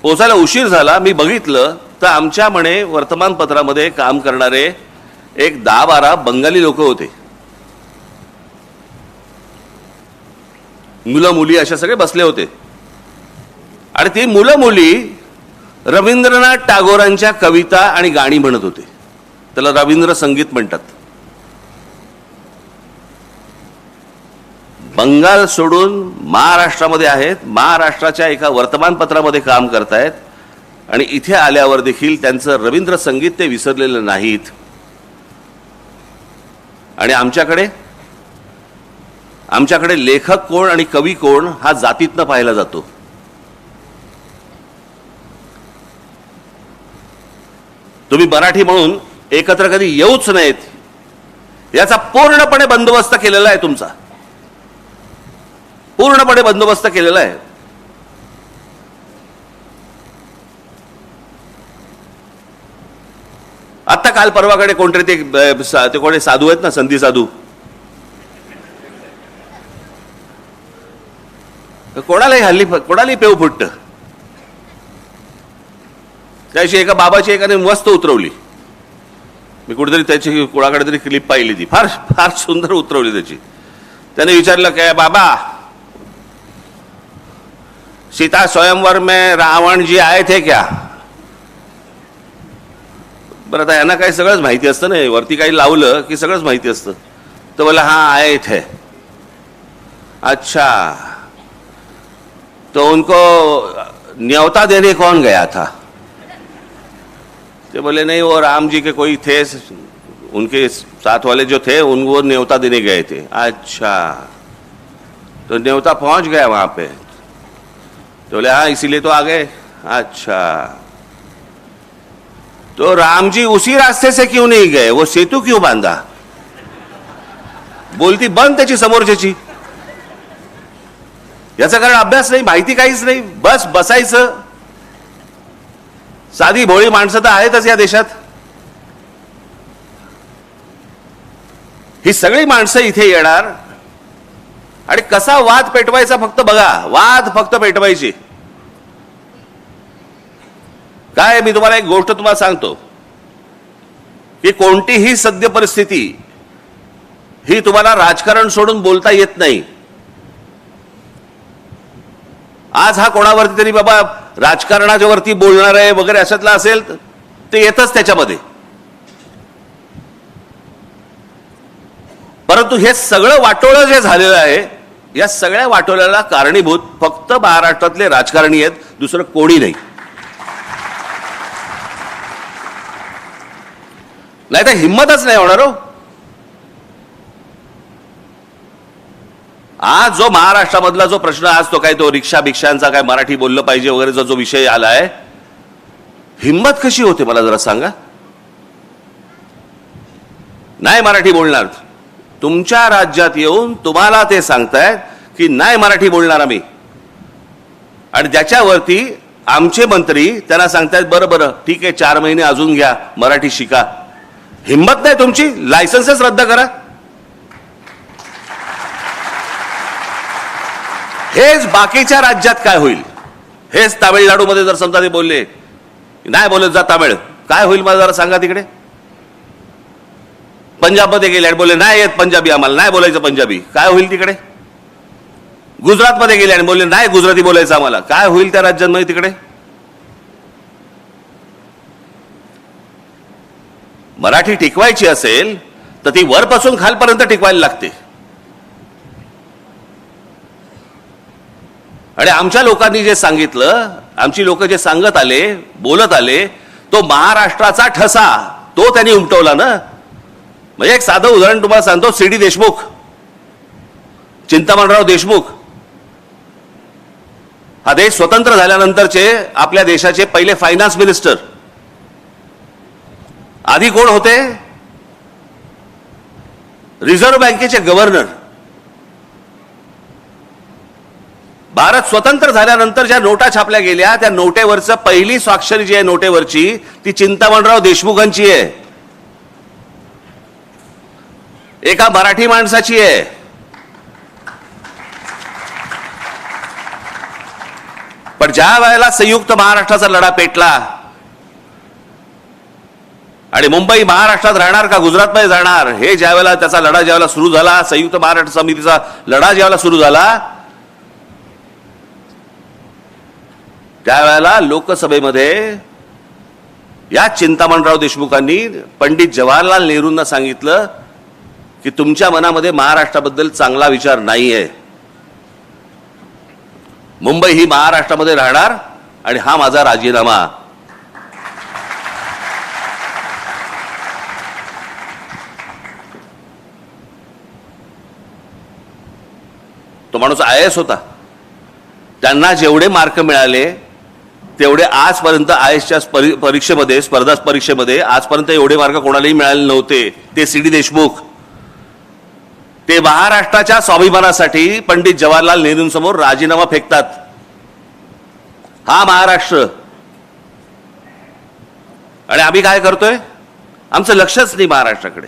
S1: पोचायला उशीर झाला. मी बघितलं तर आमच्या म्हणे वर्तमानपत्रामध्ये काम करणारे एक 10-12 बंगाली लोक होते. मुलं मुली अशा सगळे बसले होते आणि ती मुलं मुली रवींद्रनाथ टागोरांच्या कविता आणि गाणी म्हणत होते. त्याला रवींद्र संगीत म्हणतात. बंगाल सोडून महाराष्ट्रामध्ये आहेत, महाराष्ट्राच्या एका वर्तमानपत्रामध्ये काम करतायत आणि इथे आल्यावर देखील त्यांचं रवींद्र संगीत ते विसरलेलं नाहीत. आणि आमच्याकडे लेखक कोण आणि कवी कोण हा जातीतनं पाहिला जातो. तुम्ही मराठी म्हणून एकत्र कधी येऊच नाहीत याचा पूर्णपणे बंदोबस्त केलेला आहे. तुमचा पूर्णपणे बंदोबस्त केलेला आहे. आता काल परवाकडे कोणतरी ते कोणी साधू आहेत ना, संधी साधू, कोणालाही पेव फुटत. त्याशी एका बाबाची एकाने मस्त उतरवली. मी कुठेतरी त्याची कोणाकडे तरी क्लिप पाहिली, ती फार फार सुंदर उतरवली त्याची. त्याने विचारलं काय बाबा, सीता स्वयंवर में रावण जी आए थे क्या? बरं, आता यांना काही सगळंच माहिती असतं ना, वरती काही लावलं की सगळंच माहिती असतं. तर बोला हाँ आए थे. अच्छा, तो उनको न्योता देने कौन गया था? तो बोले नहीं, वो राम जी के कोई थे, उनके साथ वाले जो थे उनको न्योता देने गए थे. अच्छा, तो न्योता पहुंच गया वहां पे? तो बोले हाँ, इसीलिए तो आ गए. अच्छा, तो राम जी उसी रास्ते से क्यों नहीं गए, वो सेतु क्यों बांधा? बोलती बंद त्याची समोरच्याची. याचा कारण अभ्यास नाही, माहिती काहीच नाही, बस बसायचं. साधी भोळी माणसं तर आहेतच या देशात. ही सगळी माणसं इथे येणार आणि कसा वाद पेटवायचा फक्त बघा. वाद फक्त पेटवायची. काय, मी तुम्हाला एक गोष्ट तुम्हाला सांगतो की कोणतीही सद्य परिस्थिती ही तुम्हाला राजकारण सोडून बोलता येत नाही. आज हा कोणावरती तरी बाबा राजकारणाच्या वरती बोलणार आहे वगैरे अशातला असेल ते येतच त्याच्यामध्ये. परंतु हे सगळं वाटोळं जे झालेलं आहे, या सगळ्या वाटोळ्याला कारणीभूत फक्त महाराष्ट्रातले राजकारणी आहेत, दुसरं कोणी नाही. नाही तर हिंमतच नाही होणार हो. आज जो महाराष्ट्रामधला जो प्रश्न, आज तो काय तो रिक्षा भिक्षांचा काय मराठी बोललं पाहिजे वगैरे जो विषय आलाय, हिंमत कशी होते मला जरा सांगा. नाही मराठी बोलणार. तुमच्या राज्यात येऊन तुम्हाला ते सांगतायत की नाही मराठी बोलणार आम्ही, आणि त्याच्यावरती आमचे मंत्री त्यांना सांगतायत बरं बरं ठीक आहे 4 महिने अजून घ्या, मराठी शिका. हिंमत नाही तुमची, लायसन्सच रद्द करा. हेच बाकीच्या राज्यात काय होईल, हेच तामिळनाडूमध्ये जर समजा ते बोलले नाही बोलत जा तामिळ, काय होईल मला जरा सांगा. तिकडे पंजाबमध्ये गेले आणि बोलले नाही येत पंजाबी, आम्हाला नाही बोलायचं पंजाबी, काय होईल तिकडे. गुजरातमध्ये गेले आणि बोलले नाही गुजराती बोलायचं आम्हाला, काय होईल त्या राज्यांमध्ये तिकडे. मराठी टिकवायची असेल तर ती वरपासून खालपर्यंत टिकवायला लागते. आणि आमच्या लोकांनी जे सांगितलं, आमची लोक जे सांगत आले, बोलत आले, तो महाराष्ट्राचा ठसा तो त्यांनी उमटवला ना. म्हणजे एक साधं उदाहरण तुम्हाला सांगतो. सी डी देशमुख, चिंतामणराव देशमुख, हा देश स्वतंत्र झाल्यानंतरचे आपल्या देशाचे पहिले फायनान्स मिनिस्टर. आधी कोण होते? रिझर्व्ह बँकेचे गव्हर्नर. भारत स्वतंत्र झाल्यानंतर ज्या नोटा छापल्या गेल्या त्या नोटेवरचं पहिली स्वाक्षरी जी आहे नोटेवरची ती चिंतामणराव देशमुखांची आहे, एका मराठी माणसाची आहे. पण ज्या वेळेला संयुक्त महाराष्ट्राचा लढा पेटला आणि मुंबई महाराष्ट्रात राहणार का गुजरातमध्ये जाणार हे ज्यावेळेला त्याचा लढा ज्यावेळेला सुरू झाला, संयुक्त महाराष्ट्र समितीचा लढा ज्यावेळेला सुरू झाला, त्यावेळेला लोकसभेमध्ये या चिंतामणराव देशमुखांनी पंडित जवाहरलाल नेहरूंना सांगितलं की तुमच्या मनामध्ये महाराष्ट्राबद्दल चांगला विचार नाहीये, मुंबई ही महाराष्ट्रामध्ये राहणार आणि हा माझा राजीनामा. तो माणूस IAS होता. त्यांना जेवढे मार्क मिळाले तेवढे आजपर्यंत IASच्या परीक्षेमध्ये, स्पर्धा परीक्षेमध्ये आजपर्यंत एवढे मार्क कोणालाही मिळाले नव्हते. ते CD देशमुख, ते महाराष्ट्राच्या स्वाभिमानासाठी पंडित जवाहरलाल नेहरूंसमोर राजीनामा फेकतात. हा महाराष्ट्र. आणि आम्ही काय करतोय? आमचं लक्षच नाही महाराष्ट्राकडे.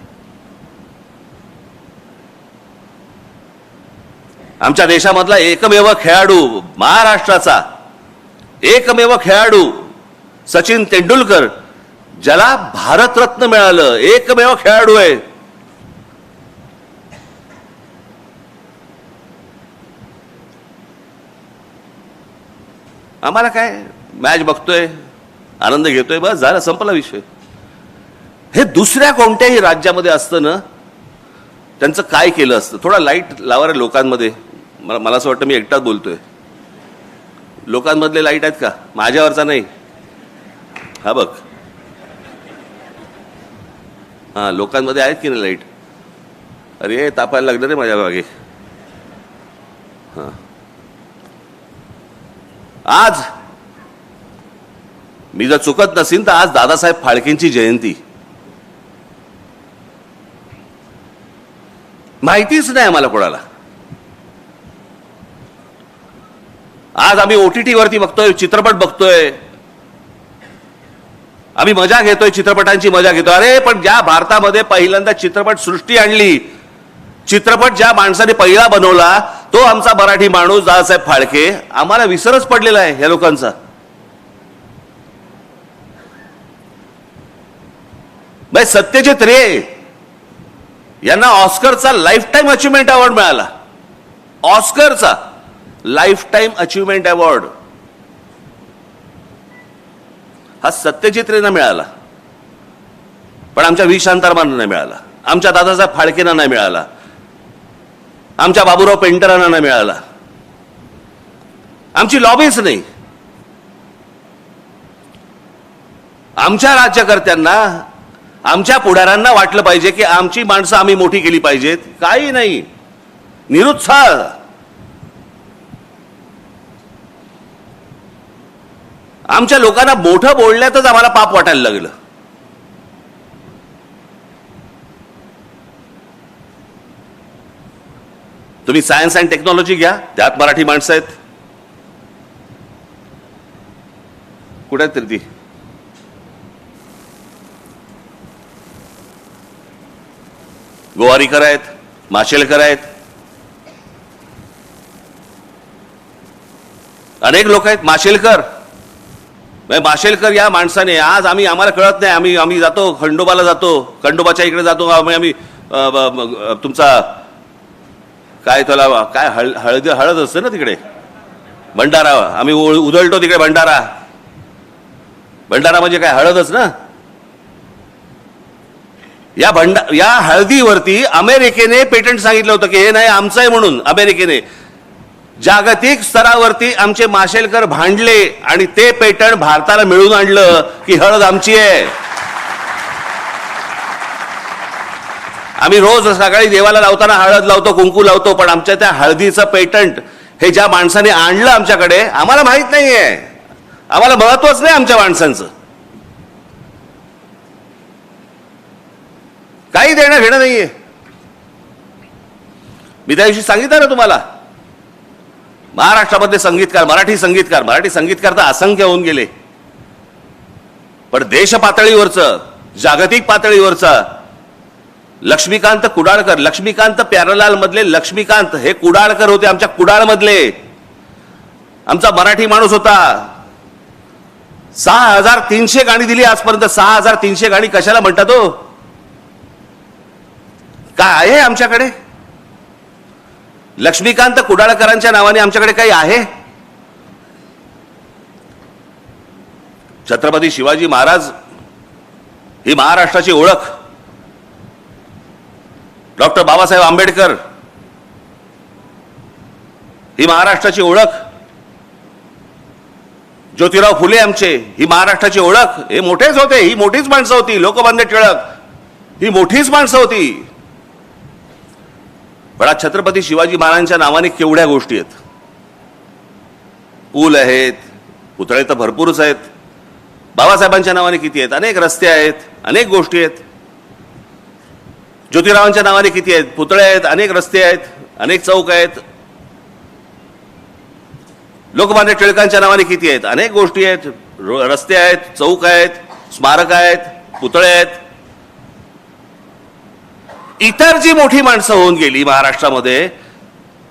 S1: आमच्या देशामधला एकमेव खेळाडू, महाराष्ट्राचा एकमेव खेळाडू सचिन तेंडुलकर, ज्याला भारतरत्न मिळालं, एकमेव खेळाडू आहे. आम्हाला काय, मॅच बघतोय, आनंद घेतोय, बस झालं, संपला विषय. हे दुसऱ्या कोणत्याही राज्यामध्ये असतं ना, त्यांचं काय केलं असतं. थोडा लाईट लावा रे लोकांमध्ये. मला असं वाटतं मी एकटाच बोलतोय. लोकांमधले लाईट आहेत का? माझ्यावरचा नाही, हा बघ. हा, लोकांमध्ये आहेत की नाही लाईट? अरे तापायला लागलं रे माझ्या मागे. हा, आज मी जर चुकत नसीन तर आज दादासाहेब फाळकेंची जयंती. माहितीच नाही आम्हाला कोणाला. आज आम्ही OTT वरती बघतोय, चित्रपट बघतोय, आम्ही मजा घेतोय, चित्रपटांची मजा घेतोय. अरे पण ज्या भारतामध्ये पहिल्यांदा चित्रपट सृष्टी आणली, चित्रपट ज्या माणसाने पहिला बनवला, तो आमचा मराठी माणूस दादासाहेब फाळके. आम्हाला विसरच पडलेला आहे या लोकांचा. सत्यजित रे यांना ऑस्करचा लाईफ टाईम अचिव्हमेंट अवॉर्ड मिळाला. ऑस्करचा लाईफ टाईम अचिव्हमेंट अवॉर्ड हा सत्यजित रेंना मिळाला, पण आमच्या व्ही शांतारामांना नाही मिळाला, आमच्या दादासाहेब फाळकेंना नाही मिळाला, आमच्या बाबूराव पेंटरांना नाही मिळाला. आमची लॉबीच नाही. आमच्या राज्यकर्त्यांना, आमच्या पुढाऱ्यांना वाटलं पाहिजे की आमची माणसं आम्ही मोठी केली पाहिजेत. काही नाही, निरुत्साह. आमच्या लोकांना मोठं बोलण्यातच आम्हाला पाप वाटायला लागलं. तुम्ही सायन्स अँड टेक्नॉलॉजी घ्या, त्यात मराठी माणसं आहेत. कुठे आहेत ती? गोवारीकर आहेत, माशेलकर आहेत, अनेक लोक आहेत. माशेलकर या माणसाने, आज आम्हाला कळत नाही, आम्ही जातो खंडोबाला, जातो खंडोबाच्या इकडे जातो, आम्ही तुमचा काय त्याला काय हळद असते ना तिकडे, भंडारा, आम्ही उधळतो तिकडे भंडारा. भंडारा म्हणजे काय? हळदच ना. या हळदीवरती अमेरिकेने पेटंट सांगितलं होतं की हे नाही आमचं आहे म्हणून. अमेरिकेने जागतिक स्तरावरती आमचे माशेलकर भांडले आणि ते पेटंट भारताला मिळवून आणलं की हळद आमची आहे. आम्ही रोज सकाळी देवाला लावताना हळद लावतो, कुंकू लावतो, पण आमच्या त्या हळदीचं पेटंट हे ज्या माणसाने आणलं आमच्याकडे, आम्हाला माहित नाहीये, आम्हाला महत्वच नाही आमच्या माणसांचं. काही देणं घेणं नाहीये. मी त्या दिवशी सांगितलं ना तुम्हाला, महाराष्ट्रामध्ये संगीतकार, मराठी संगीतकार तर असंख्य होऊन गेले, पण देश पातळीवरचं, जागतिक पातळीवरचं लक्ष्मीकांत कुडाळकर, लक्ष्मीकांत प्यारलाल मधले लक्ष्मीकांत हे कुडाळकर होते, आमच्या कुडाळ मधले. आमचा मराठी माणूस होता. 6300 गाणी दिली आजपर्यंत. 6300 गाणी कशाला म्हणतात हो? काय आहे आमच्याकडे? लक्ष्मीकांत कुडाळकरांच्या नावाने आमच्याकडे काही आहे? छत्रपती शिवाजी महाराज ही महाराष्ट्राची ओळख, डॉक्टर बाबासाहेब आंबेडकर ही महाराष्ट्राची ओळख, ज्योतिराव फुले आमचे ही महाराष्ट्राची ओळख. हे मोठेच होते, ही मोठीच माणसं होती. लोकमान्य टिळक ही मोठीच माणसं होती. पण आज छत्रपती शिवाजी महाराजांच्या नावाने केवढ्या गोष्टी आहेत. पूल आहेत, पुतळे तर भरपूरच आहेत. बाबासाहेबांच्या नावाने किती आहेत, अनेक रस्ते आहेत, अनेक गोष्टी आहेत. ज्योतिरावांच्या नावाने किती आहेत, पुतळे आहेत, अनेक रस्ते आहेत, अनेक चौक आहेत. लोकमान्य टिळकांच्या नावाने किती आहेत, अनेक गोष्टी आहेत, रस्ते आहेत, चौक आहेत, स्मारक आहेत, पुतळे आहेत. इतर जी मोठी माणसं होऊन गेली महाराष्ट्रामध्ये,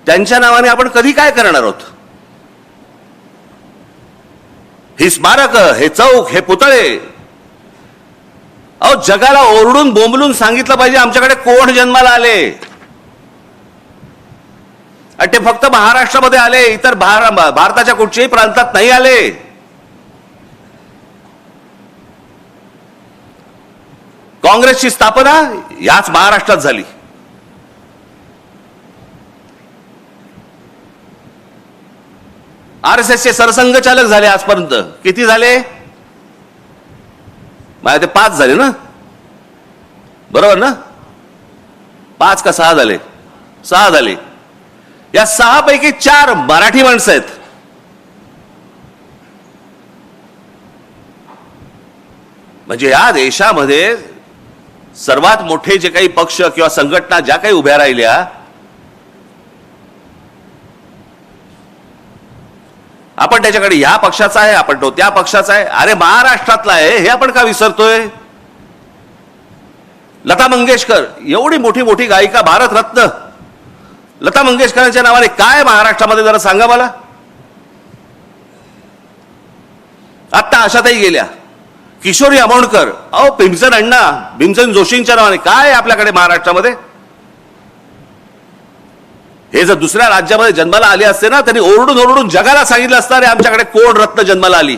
S1: त्यांच्या नावाने आपण कधी काय करणार आहोत. ही स्मारक, हे चौक, हे पुतळे, अहो जगाला ओरडून बोंबलून सांगितलं पाहिजे आमच्याकडे कोण जन्माला आले. आणि ते फक्त महाराष्ट्रामध्ये आले, इतर भारताच्या कुठच्याही प्रांतात नाही आले. काँग्रेसची स्थापना याच महाराष्ट्रात झाली. RSSचे सरसंघचालक झाले आजपर्यंत. किती झाले? माझ्या ते 5 झाले ना, बरोबर ना? 5 का 6 झाले? 6 झाले. या 6 पैकी 4 मराठी माणसं आहेत. म्हणजे या देशामध्ये सर्वात मोठे जे काही पक्ष किंवा संघटना ज्या काही उभ्या राहिल्या, आपण त्याच्याकडे ह्या पक्षाचा आहे, आपण तो त्या पक्षाचा आहे. अरे महाराष्ट्रातला आहे हे आपण का विसरतोय? लता मंगेशकर एवढी मोठी मोठी गायिका, भारतरत्न लता मंगेशकरांच्या नावाने काय महाराष्ट्रामध्ये जरा सांगा मला. आत्ता आशाताई गेल्या, किशोरी आमोणकर, अहो भीमसेन अण्णा, भीमसेन जोशींच्या नावाने काय आपल्याकडे महाराष्ट्रामध्ये. हे जर दुसऱ्या राज्यामध्ये जन्माला आले असते ना, त्यांनी ओरडून ओरडून जगाला सांगितलं असतं, आमच्याकडे कोण रत्न जन्माला आली.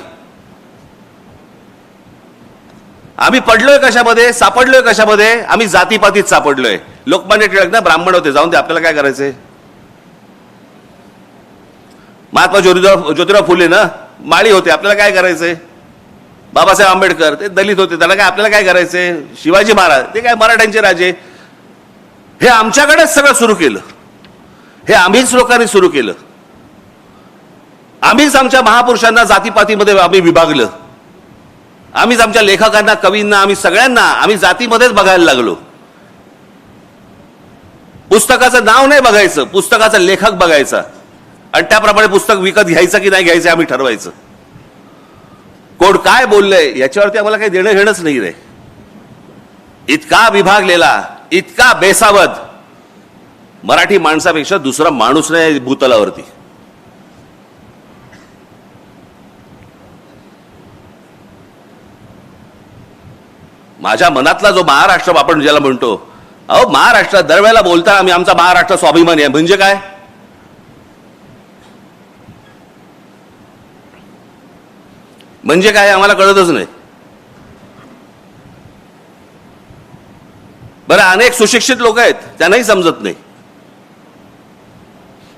S1: आम्ही पडलोय कशामध्ये, सापडलोय कशामध्ये? आम्ही जातीपातीत सापडलोय. लोकमान्य टिळक ना ब्राह्मण होते, जाऊन ते आपल्याला काय करायचंय. महात्मा ज्योतिराव फुले ना माळी होते, आपल्याला काय करायचंय. बाबासाहेब आंबेडकर ते दलित होते, त्याला काय आपल्याला काय करायचंय. शिवाजी महाराज ते काय मराठ्यांचे राजे. हे आमच्याकडेच सगळं सुरू केलं. हे आम्हीच लोकांनी सुरू केलं. आम्हीच आमच्या महापुरुषांना जातीपातीमध्ये आम्ही विभागलं. आम्हीच आमच्या लेखकांना, कवींना, आम्ही सगळ्यांना आम्ही जातीमध्येच बघायला लागलो. पुस्तकाचं नाव नाही बघायचं, पुस्तकाचा लेखक बघायचा आणि त्याप्रमाणे पुस्तक विकत घ्यायचं की नाही घ्यायचं आम्ही ठरवायचं. कोण काय बोललंय याच्यावरती आम्हाला काही देणं घेणंच नाही रे. इतका विभागलेला, इतका बेसावध मराठी माणसापेक्षा दुसरा माणूस नाही भूतलावरती. माझ्या मनातला जो महाराष्ट्र आपण ज्याला म्हणतो, अहो महाराष्ट्र दरवेळेला बोलता आम्ही आमचा महाराष्ट्र स्वाभिमानी आहे. म्हणजे काय? म्हणजे काय आम्हाला कळतच नाही. बरं, अनेक सुशिक्षित लोक आहेत, त्यांनाही समजत नाही.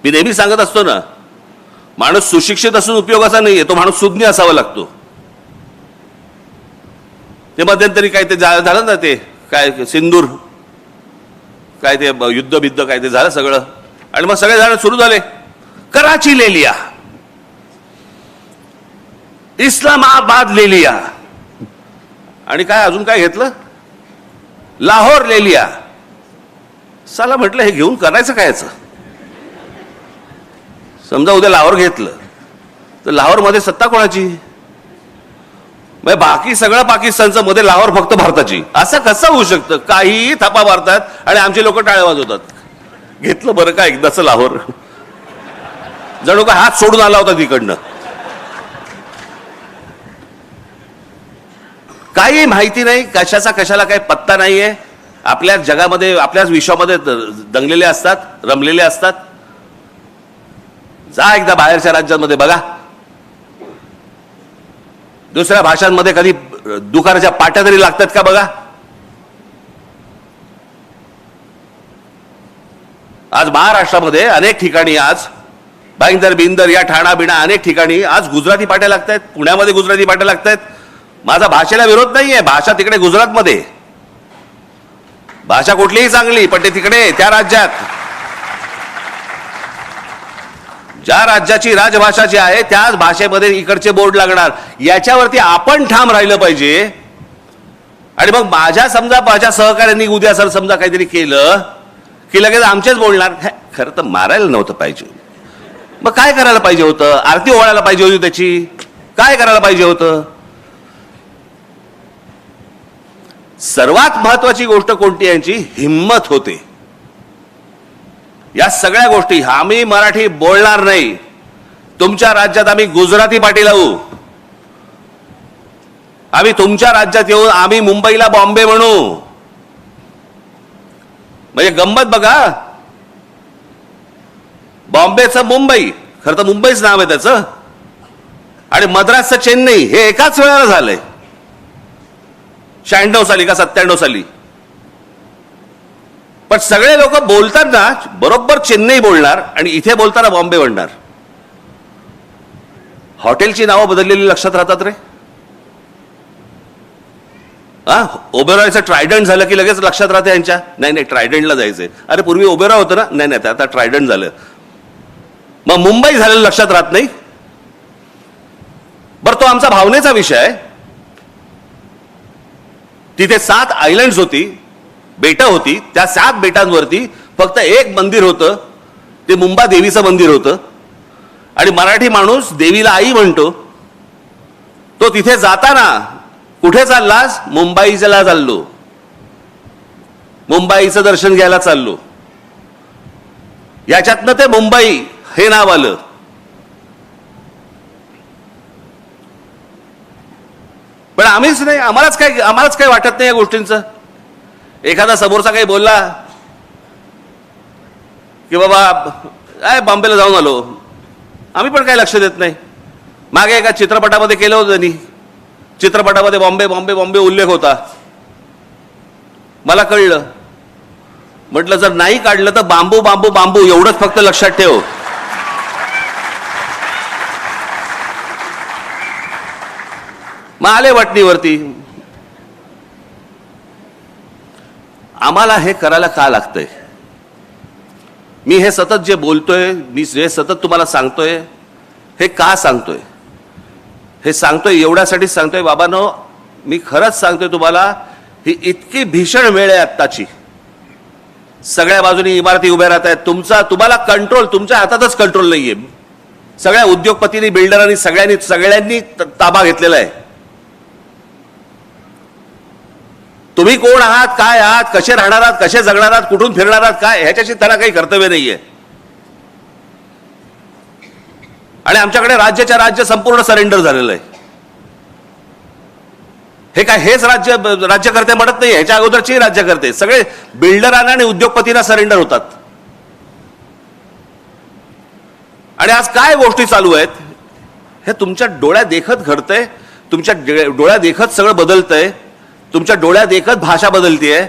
S1: मी नेहमी सांगत असतो ना, माणूस सुशिक्षित असून उपयोगाचा नाहीये, तो माणूस सुज्ञ असावा लागतो. ते मध्यंतरी काय ते झालं ना, ते काय सिंदूर काय ते युद्ध बिद्ध काय ते झालं सगळं, आणि मग सगळे जण सुरू झाले, कराची ले लिया, इस्लामाबाद ले लिया, आणि काय अजून काय घेतलं, लाहोर ले लिया. साला म्हटलं हे घेऊन करायचं कायचं. समजा उद्या लाहोर घेतलं तर लाहोर मध्ये सत्ता कोणाची? बाकी सगळं पाकिस्तानचं, मध्ये लाहोर फक्त भारताची. असं कसं होऊ शकतं? काहीही थापा मारतात आणि आमचे लोक टाळ्या वाजवतात. घेतलं बरं का एकदाच लाहोर, जणू का हात सोडून आला होता तिकडनं. काही माहिती नाही, कशाचा कशाला काही पत्ता नाहीये. आपल्या जगामध्ये, आपल्याच विश्वामध्ये दंगलेले असतात, रमलेले असतात. जा एकदा बाहेरच्या राज्यांमध्ये बघा, दुसऱ्या भाषांमध्ये कधी दुकानाच्या पाट्या तरी लागतात का बघा. आज महाराष्ट्रामध्ये अनेक ठिकाणी आज भाईंदर बिंदर या ठाणा बिणा अनेक ठिकाणी आज गुजराती पाट्या लागतात. पुण्यामध्ये गुजराती पाट्या लागतात. माझा भाषेला विरोध नाहीये. भाषा तिकडे गुजरातमध्ये, भाषा कुठलीही चांगली, पण ते तिकडे त्या राज्यात ज्या राज्याची राजभाषा जी आहे त्याच भाषेमध्ये इकडचे बोर्ड लागणार. याच्यावरती आपण ठाम राहिलं पाहिजे. आणि मग माझ्या सहकार्यांनी उद्या सर समजा काहीतरी केलं की लगेच आमचेच बोलणार. खरं तर मारायला नव्हतं पाहिजे. मग काय करायला पाहिजे होतं? आरती ओवाळायला पाहिजे होती त्याची. काय करायला पाहिजे होतं? सर्वात महत्वाची गोष्ट कोणती? यांची हिम्मत होते. या सगळ्या गोष्टी आम्ही मराठी बोलणार नाही, तुमच्या राज्यात आम्ही गुजराती पाटी लावू, आम्ही तुमच्या राज्यात येऊन आम्ही मुंबईला बॉम्बे म्हणू. म्हणजे गंमत बघा, बॉम्बेचं मुंबई, खरं तर मुंबईच नाव आहे त्याचं, आणि मद्रासचं चेन्नई हे एकाच वेळेला झालंय. 96 साली का 97 साली. पण सगळे लोक बोलताना बरोबर चेन्नई बोलणार आणि इथे बोलताना बॉम्बे म्हणणार. हॉटेलची नावं बदललेली लक्षात राहतात रे. ओबेरॉयचं ट्रायडंट झालं की लगेच लक्षात राहते यांच्या. नाही ट्रायडंटला जायचंय. अरे पूर्वी ओबेरॉय होतं ना. नाही आता ट्रायडंट झालं. मग मुंबई झालेलं लक्षात राहत नाही. बरं, तो आमचा भावनेचा विषय आहे. तिथे 7 आयलंड्स होती, बेटं होती. त्या 7 बेटांवरती फक्त एक मंदिर होतं, ते मुंबा देवीचं मंदिर होतं. आणि मराठी माणूस देवीला आई म्हणतो. तो तिथे जाताना कुठे चाललास? मुंबईला चाललो, मुंबईचं दर्शन घ्यायला चाललो. याच्यातनं ते मुंबई हे नाव आलं. पण आम्हीच नाही, आम्हालाच काही वाटत नाही या गोष्टींचं. एखादा समोरचा काही बोलला की बाबा काय बॉम्बेला जाऊन आलो, आम्ही पण काही लक्ष देत नाही. मागे एका चित्रपटामध्ये केलं होतं त्यांनी. चित्रपटामध्ये बॉम्बे बॉम्बे बॉम्बे उल्लेख होता. मला कळलं. म्हटलं जर नाही काढलं तर बांबू बांबू बांबू एवढंच फक्त लक्षात ठेव. मग आले वटणीवरती. आम्हाला हे करायला का लागतंय? मी हे सतत जे बोलतोय, मी जे सतत तुम्हाला सांगतोय, हे का सांगतोय? हे सांगतोय एवढ्यासाठीच सांगतोय बाबांनो, मी खरंच सांगतोय तुम्हाला, ही इतकी भीषण वेळ आहे आत्ताची. सगळ्या बाजूनी इमारती उभ्या राहत आहेत. तुम्हाला कंट्रोल तुमच्या हातातच कंट्रोल नाहीये. सगळ्या उद्योगपतींनी, बिल्डरांनी, सगळ्यांनी ताबा घेतलेला आहे. तुम्ही कोण आहात, काय आहात, कसे राहणार आहात, कसे जगणार आहात, कुठून फिरणार आहात, काय ह्याच्याशी त्याला काही कर्तव्य नाहीये. आणि आमच्याकडे राज्याच्या राज्य संपूर्ण सरेंडर झालेलं आहे. हे काय हेच राज्यकर्ते म्हणत नाही, ह्याच्या अगोदरची राज्यकर्ते सगळे बिल्डरांना आणि उद्योगपतींना सरेंडर होतात. आणि आज काय गोष्टी चालू आहेत हे तुमच्या डोळ्यात देखत घडतंय. तुमच्या डोळ्यात देखत सगळं बदलतंय. तुमच्या डोळ्यात देखत भाषा बदलतीये.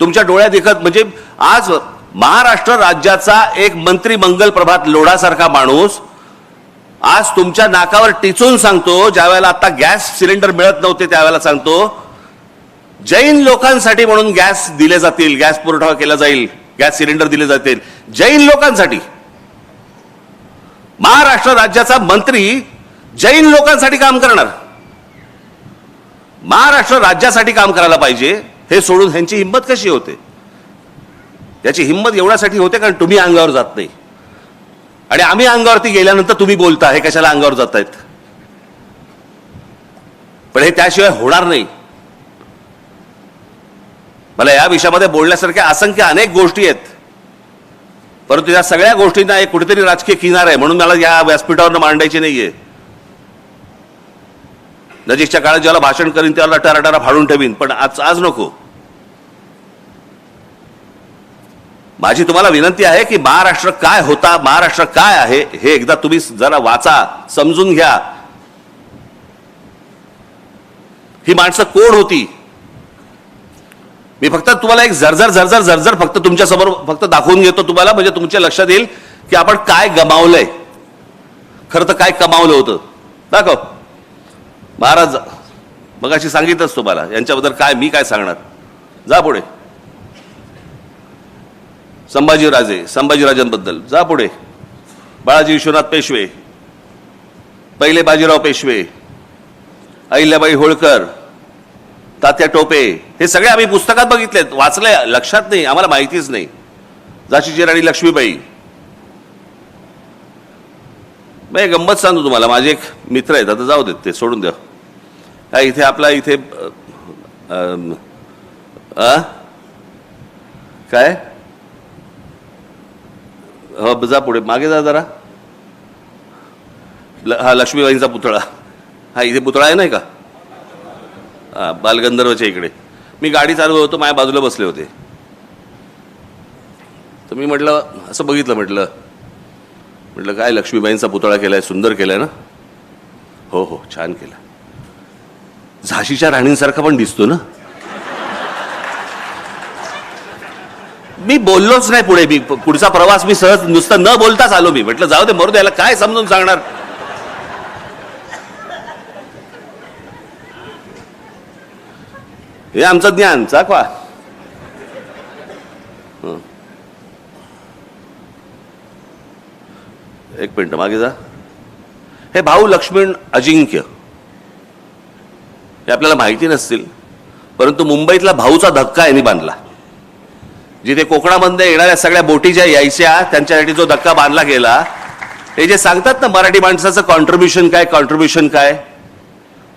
S1: तुमच्या डोळ्यात देखत म्हणजे आज महाराष्ट्र राज्याचा एक मंत्री मंगल प्रभात लोढासारखा माणूस आज तुमच्या नाकावर टिचून सांगतो, ज्या वेळेला आता गॅस सिलेंडर मिळत नव्हते त्यावेळेला सांगतो, जैन लोकांसाठी म्हणून गॅस दिले जातील, गॅस पुरवठा केला जाईल, गॅस सिलेंडर दिले जातील जैन लोकांसाठी. महाराष्ट्र राज्याचा मंत्री जैन लोकांसाठी काम करणार. महाराष्ट्र राज्यासाठी काम करायला पाहिजे हे सोडून ह्यांची हिंमत कशी होते? याची हिंमत एवढ्यासाठी होते कारण तुम्ही अंगावर जात नाही. आणि आम्ही अंगावरती गेल्यानंतर तुम्ही बोलता हे कशाला अंगावर जात आहेत. पण हे त्याशिवाय होणार नाही. मला या विषयामध्ये बोलण्यासारख्या असंख्य अनेक गोष्टी आहेत, परंतु या सगळ्या गोष्टींना एक कुठेतरी राजकीय किनार आहे म्हणून मला या व्यासपीठावर मांडायची नाहीये. नजीकच्या काळात ज्याला भाषण करीन त्याला टराटरा फाडून ठेवीन, पण आज नको. माझी तुम्हाला विनंती आहे की महाराष्ट्र काय होता, महाराष्ट्र काय आहे हे एकदा तुम्ही जरा वाचा, समजून घ्या. ही माणसं कोण होती? मी फक्त तुम्हाला एक झरझर फक्त तुमच्या समोर फक्त दाखवून घेतो तुम्हाला, म्हणजे तुमच्या लक्षात येईल की आपण काय गमावलंय, खरं तर काय कमावलं होतं. दाखव. महाराज मगाशी सांगितलंच तुम्हाला यांच्याबद्दल काय, मी काय सांगणार. जा पुढे. संभाजीराजांबद्दल जा पुढे. बाळाजी विश्वनाथ पेशवे, पहिले बाजीराव पेशवे, अहिल्याबाई होळकर, तात्या टोपे, हे सगळे आम्ही पुस्तकात बघितलेत, वाचले, लक्षात नाही, आम्हाला माहितीच नाही. झाशीची राणी लक्ष्मीबाई. मी गंमत सांगतो तुम्हाला, माझे एक मित्र आहेत, आता जाऊ देत, ते सोडून द्या. इथे आपला इथे काय, हो जा पुढे, मागे जा जरा. हा लक्ष्मीबाईंचा पुतळा, हा इथे पुतळा आहे नाही का, हा बालगंधर्वच्या इकडे. मी गाडी चालवत होतो, माझ्या बाजूला बसले होते, तर मी म्हटलं, असं बघितलं, म्हटलं काय लक्ष्मीबाईंचा पुतळा केलाय, सुंदर केलाय ना. हो हो छान केला. झाशीच्या राणींसारखा पण दिसतो ना. मी बोललोच नाही पुढे. मी पुढचा प्रवास मी सहज नुसतं न बोलताच आलो. मी म्हटलं जाऊ दे, मरू द्यायला काय समजून सांगणार. हे आमचं ज्ञान चाकवा. एक मिनिट मागे जा. हे भाऊ लक्ष्मण अजिंक्य, हे आपल्याला माहिती नसतील, परंतु मुंबईतला भाऊचा धक्का यांनी बांधला. जिथे कोकणामध्ये येणाऱ्या सगळ्या बोटी ज्या यायच्या त्यांच्यासाठी जो धक्का बांधला गेला, हे जे सांगतात ना मराठी माणसाचं कॉन्ट्रीब्युशन काय.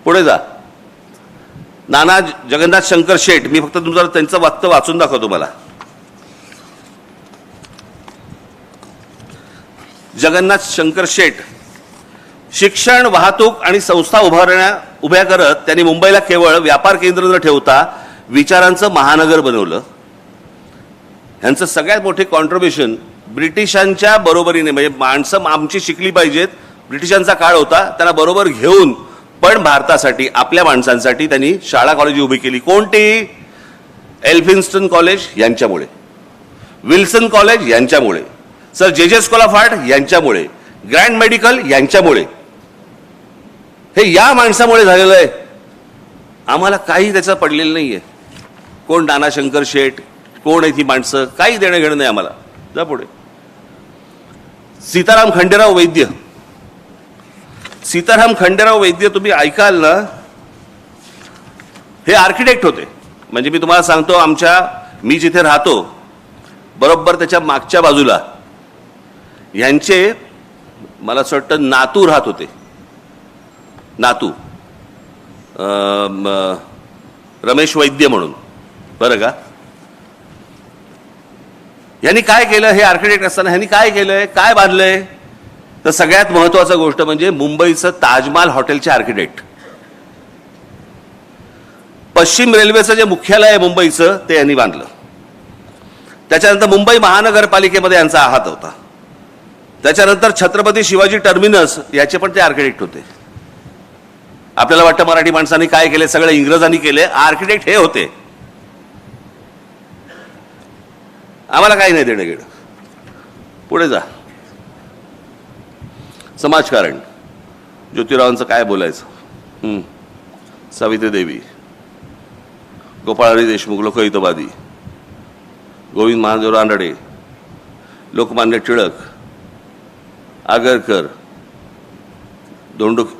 S1: पुढे जा. नाना जगन्नाथ शंकर शेठ, मी फक्त तुमचं त्यांचं वक्तव्य वाचून दाखवतो मला. जगन्नाथ शंकर शेठ, शिक्षण, वाहतूक आणि संस्था उभ्या करत त्यांनी मुंबईला केवळ व्यापार केंद्र न ठेवता विचारांचं महानगर बनवलं. यांचं सगळ्यात मोठे कॉन्ट्रीब्युशन ब्रिटिशांच्या बरोबरीने, म्हणजे माणसं आमची शिकली पाहिजेत, ब्रिटिशांचा काळ होता, त्यांना बरोबर घेऊन पण भारतासाठी आपल्या माणसांसाठी त्यांनी शाळा कॉलेज उभी केली. कोणती? एल्फिन्स्टन कॉलेज यांच्यामुळे, विल्सन कॉलेज यांच्यामुळे, सर जे स्कूल ऑफ आर्ट यांच्यामुळे, ग्रँड मेडिकल यांच्यामुळे. हे या माणसामुळे झालेलं आहे. आम्हाला काही त्याचं पडलेलं नाहीये. कोण नाना शंकर शेठ, कोण आहे ती माणसं, काही देणं घेणं नाही आम्हाला. जा पुढे. सीताराम खंडेराव वैद्य, तुम्ही ऐकाल ना, हे आर्किटेक्ट होते. म्हणजे मी तुम्हाला सांगतो, मी जिथे राहतो बरोबर त्याच्या मागच्या बाजूला यांचे मला असं वाटतं नातू राहत होते. नातू रमेश वैद्य म्हणून, बरं का. यांनी काय केलं, हे आर्किटेक्ट असताना ह्यांनी काय केलंय, काय बांधलंय, तर सगळ्यात महत्वाचं गोष्ट म्हणजे मुंबईचं ताजमहाल हॉटेलचे आर्किटेक्ट. पश्चिम रेल्वेचं जे मुख्यालय आहे मुंबईचं, ते यांनी बांधलं. त्याच्यानंतर मुंबई महानगरपालिकेमध्ये यांचा हात होता. त्याच्यानंतर छत्रपती शिवाजी टर्मिनस याचे पण ते आर्किटेक्ट होते. आपल्याला वाटतं मराठी माणसांनी काय केले, सगळं इंग्रजांनी केले, आर्किटेक्ट हे होते. आम्हाला काही नाही देणं घेणं. पुढे जा. समाजकारण, ज्योतिरावांचं काय बोलायचं. सावित्री देवी, गोपाळहरी देशमुख, लोकहितवादी, गोविंद महादेव रानडे, लोकमान्य टिळक, आगरकर,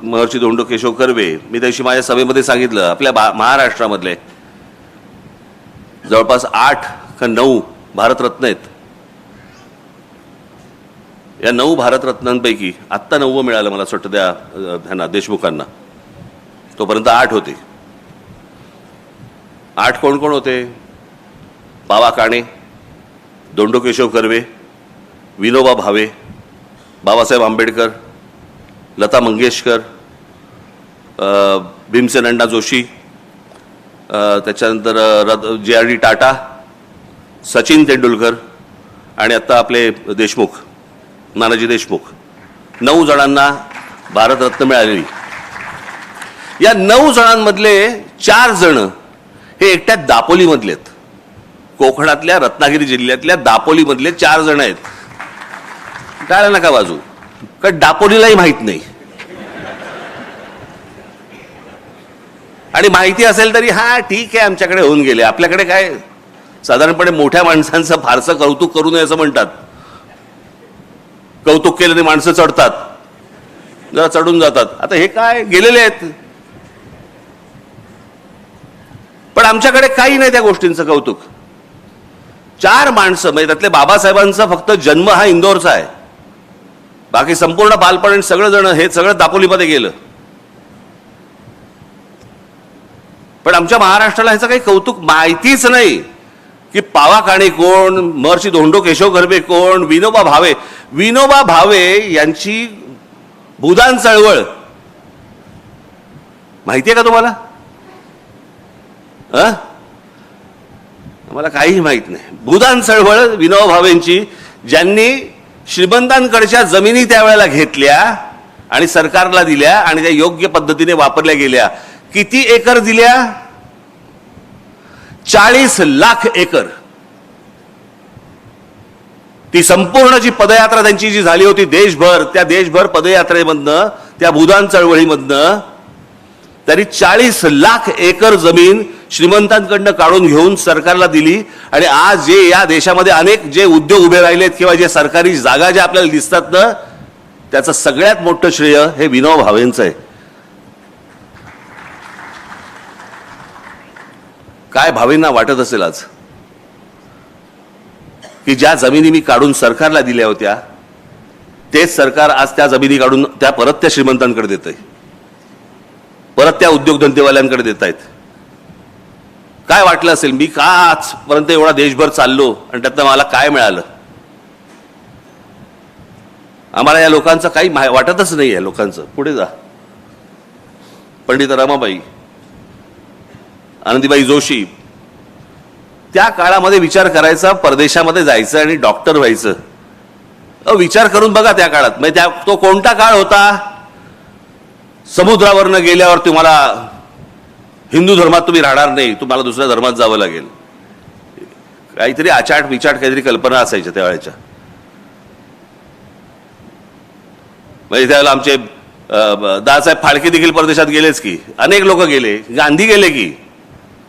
S1: महर्षी धोंडो केशव कर्वे. मी त्याशी माझ्या सभेमध्ये सांगितलं, आपल्या महाराष्ट्रामधले जवळपास 8 का 9 भारतरत्न आहेत. या 9 भारतरत्नांपैकी आत्ता 9वं मिळालं मला असं वाटतं त्या ह्यांना देशमुखांना. तोपर्यंत 8 होते. 8 कोण कोण होते? बाबा काणे, धोंडो केशव कर्वे, विनोबा भावे, बाबासाहेब आंबेडकर, लता मंगेशकर, भीमसेन अण्णा जोशी, त्याच्यानंतर JRD टाटा, सचिन तेंडुलकर आणि आता आपले देशमुख, नानाजी देशमुख. 9 जणांना भारतरत्न मिळालेली. या 9 जणांमधले 4 जण हे एकट्या दापोलीमधले आहेत. कोकणातल्या रत्नागिरी जिल्ह्यातल्या दापोलीमधले 4 जण आहेत. टाळ्या नका वाजू, कारण दापोलीलाही माहित नाही. आणि माहिती असेल तरी हा ठीक आहे आमच्याकडे होऊन गेले. आपल्याकडे काय साधारणपणे मोठ्या माणसांचं फारसं कौतुक करू नये असं म्हणतात. कौतुक केल्याने माणसं चढतात, जरा चढून जातात. आता हे काय गेलेले आहेत, पण आमच्याकडे काही नाही त्या गोष्टींचं कौतुक. 4 माणसं म्हणजे त्यातले बाबासाहेबांचा फक्त जन्म हा इंदोरचा आहे, बाकी संपूर्ण बालपण सगळं जण हे सगळं दापोलीमध्ये गेलं. पण आमच्या महाराष्ट्राला ह्याचं काही कौतुक माहितीच नाही की पावा काणे कोण, महर्षी धोंडो केशव गर्भे कोण, विनोबा भावे. विनोबा भावे यांची भूदान चळवळ माहितीये का तुम्हाला? मला काहीही माहित नाही. भूदान चळवळ विनोबा भावेंची, ज्यांनी श्रीमंतांकडच्या जमिनी त्यावेळेला घेतल्या आणि सरकारला दिल्या आणि त्या योग्य पद्धतीने वापरल्या गेल्या. किती एकर दिल्या? 40 लाख एकर. ती संपूर्ण जी पदयात्रा त्यांची जी झाली होती देशभर, त्या देशभर पदयात्रेमधनं, त्या भूदान चळवळीमधनं तरी 40 लाख एकर जमीन श्रीमंतांकडनं काढून घेऊन सरकारला दिली. आणि आज जे या देशामध्ये अनेक जे उद्योग उभे राहिलेत किंवा जे सरकारी जागा ज्या आपल्याला दिसतात ना, त्याचं सगळ्यात मोठं श्रेय हे विनोबा भावेंचं आहे. काय भावेंना वाटत असेल आज की ज्या जमिनी मी काढून सरकारला दिल्या होत्या तेच सरकार आज त्या जमिनी काढून त्या परत त्या श्रीमंतांकडे देत आहे, परत त्या उद्योगधंदेवाल्यांकडे देत आहेत. काय वाटलं असेल मी का आजपर्यंत एवढा देशभर चाललो आणि त्यातनं मला काय मिळालं? आम्हाला या लोकांचं काही वाटतच नाही आहे. लोकांचं पुढे जा. पंडित रमाबाई, आनंदीबाई जोशी, त्या काळामध्ये विचार करायचा, परदेशामध्ये जायचं आणि डॉक्टर व्हायचं. विचार करून बघा त्या काळात, म्हणजे तो कोणता काळ होता? समुद्रावरनं गेल्यावर तुम्हाला हिंदू धर्मात तुम्ही राहणार नाही, तुम्हाला दुसऱ्या धर्मात जावं लागेल. काहीतरी आचाट विचाट काहीतरी कल्पना असायच्या त्यावेळेच्या. म्हणजे त्यावेळेला आमचे दादासाहेब फाळके देखील परदेशात गेलेच की, अनेक लोक गेले. गांधी गेले की,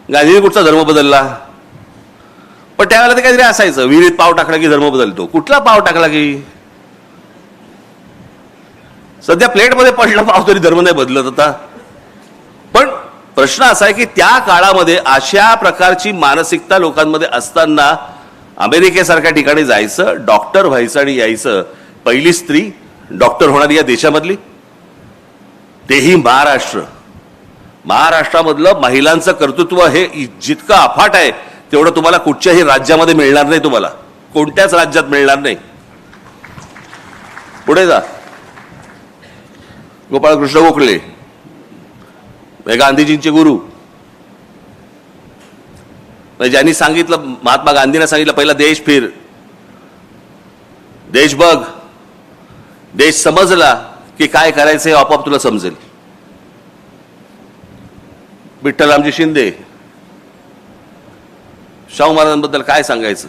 S1: गांधीने कुठचा धर्म बदलला? पण त्यावेळेला ते काहीतरी असायचं, विहिरीत पाव टाकला की धर्म बदलतो. कुठला पाव टाकला की? सध्या प्लेटमध्ये पडला पाव तरी धर्म नाही बदलत आता. पण प्रश्न असा आहे की त्या काळामध्ये अशा प्रकारची मानसिकता लोकांमध्ये असताना अमेरिकेसारख्या ठिकाणी जायचं, डॉक्टर व्हायचं आणि यायचं. पहिली स्त्री डॉक्टर होणारी या देशामधली, तेही महाराष्ट्रामधलं महिलांचं कर्तृत्व हे जितकं अफाट आहे तेवढं तुम्हाला कुठच्याही राज्यामध्ये मिळणार नाही. तुम्हाला कोणत्याच राज्यात मिळणार नाही. पुढे जा. गोपाळकृष्ण गोखले, गांधीजींचे गुरु, ज्यांनी सांगितलं, महात्मा गांधींना सांगितलं पहिला देश फिर, देश बघ, देश समजला की काय करायचं हे आपोआप तुला समजेल. विठ्ठलरामजी शिंदे, शाहू महाराजांबद्दल काय सांगायचं?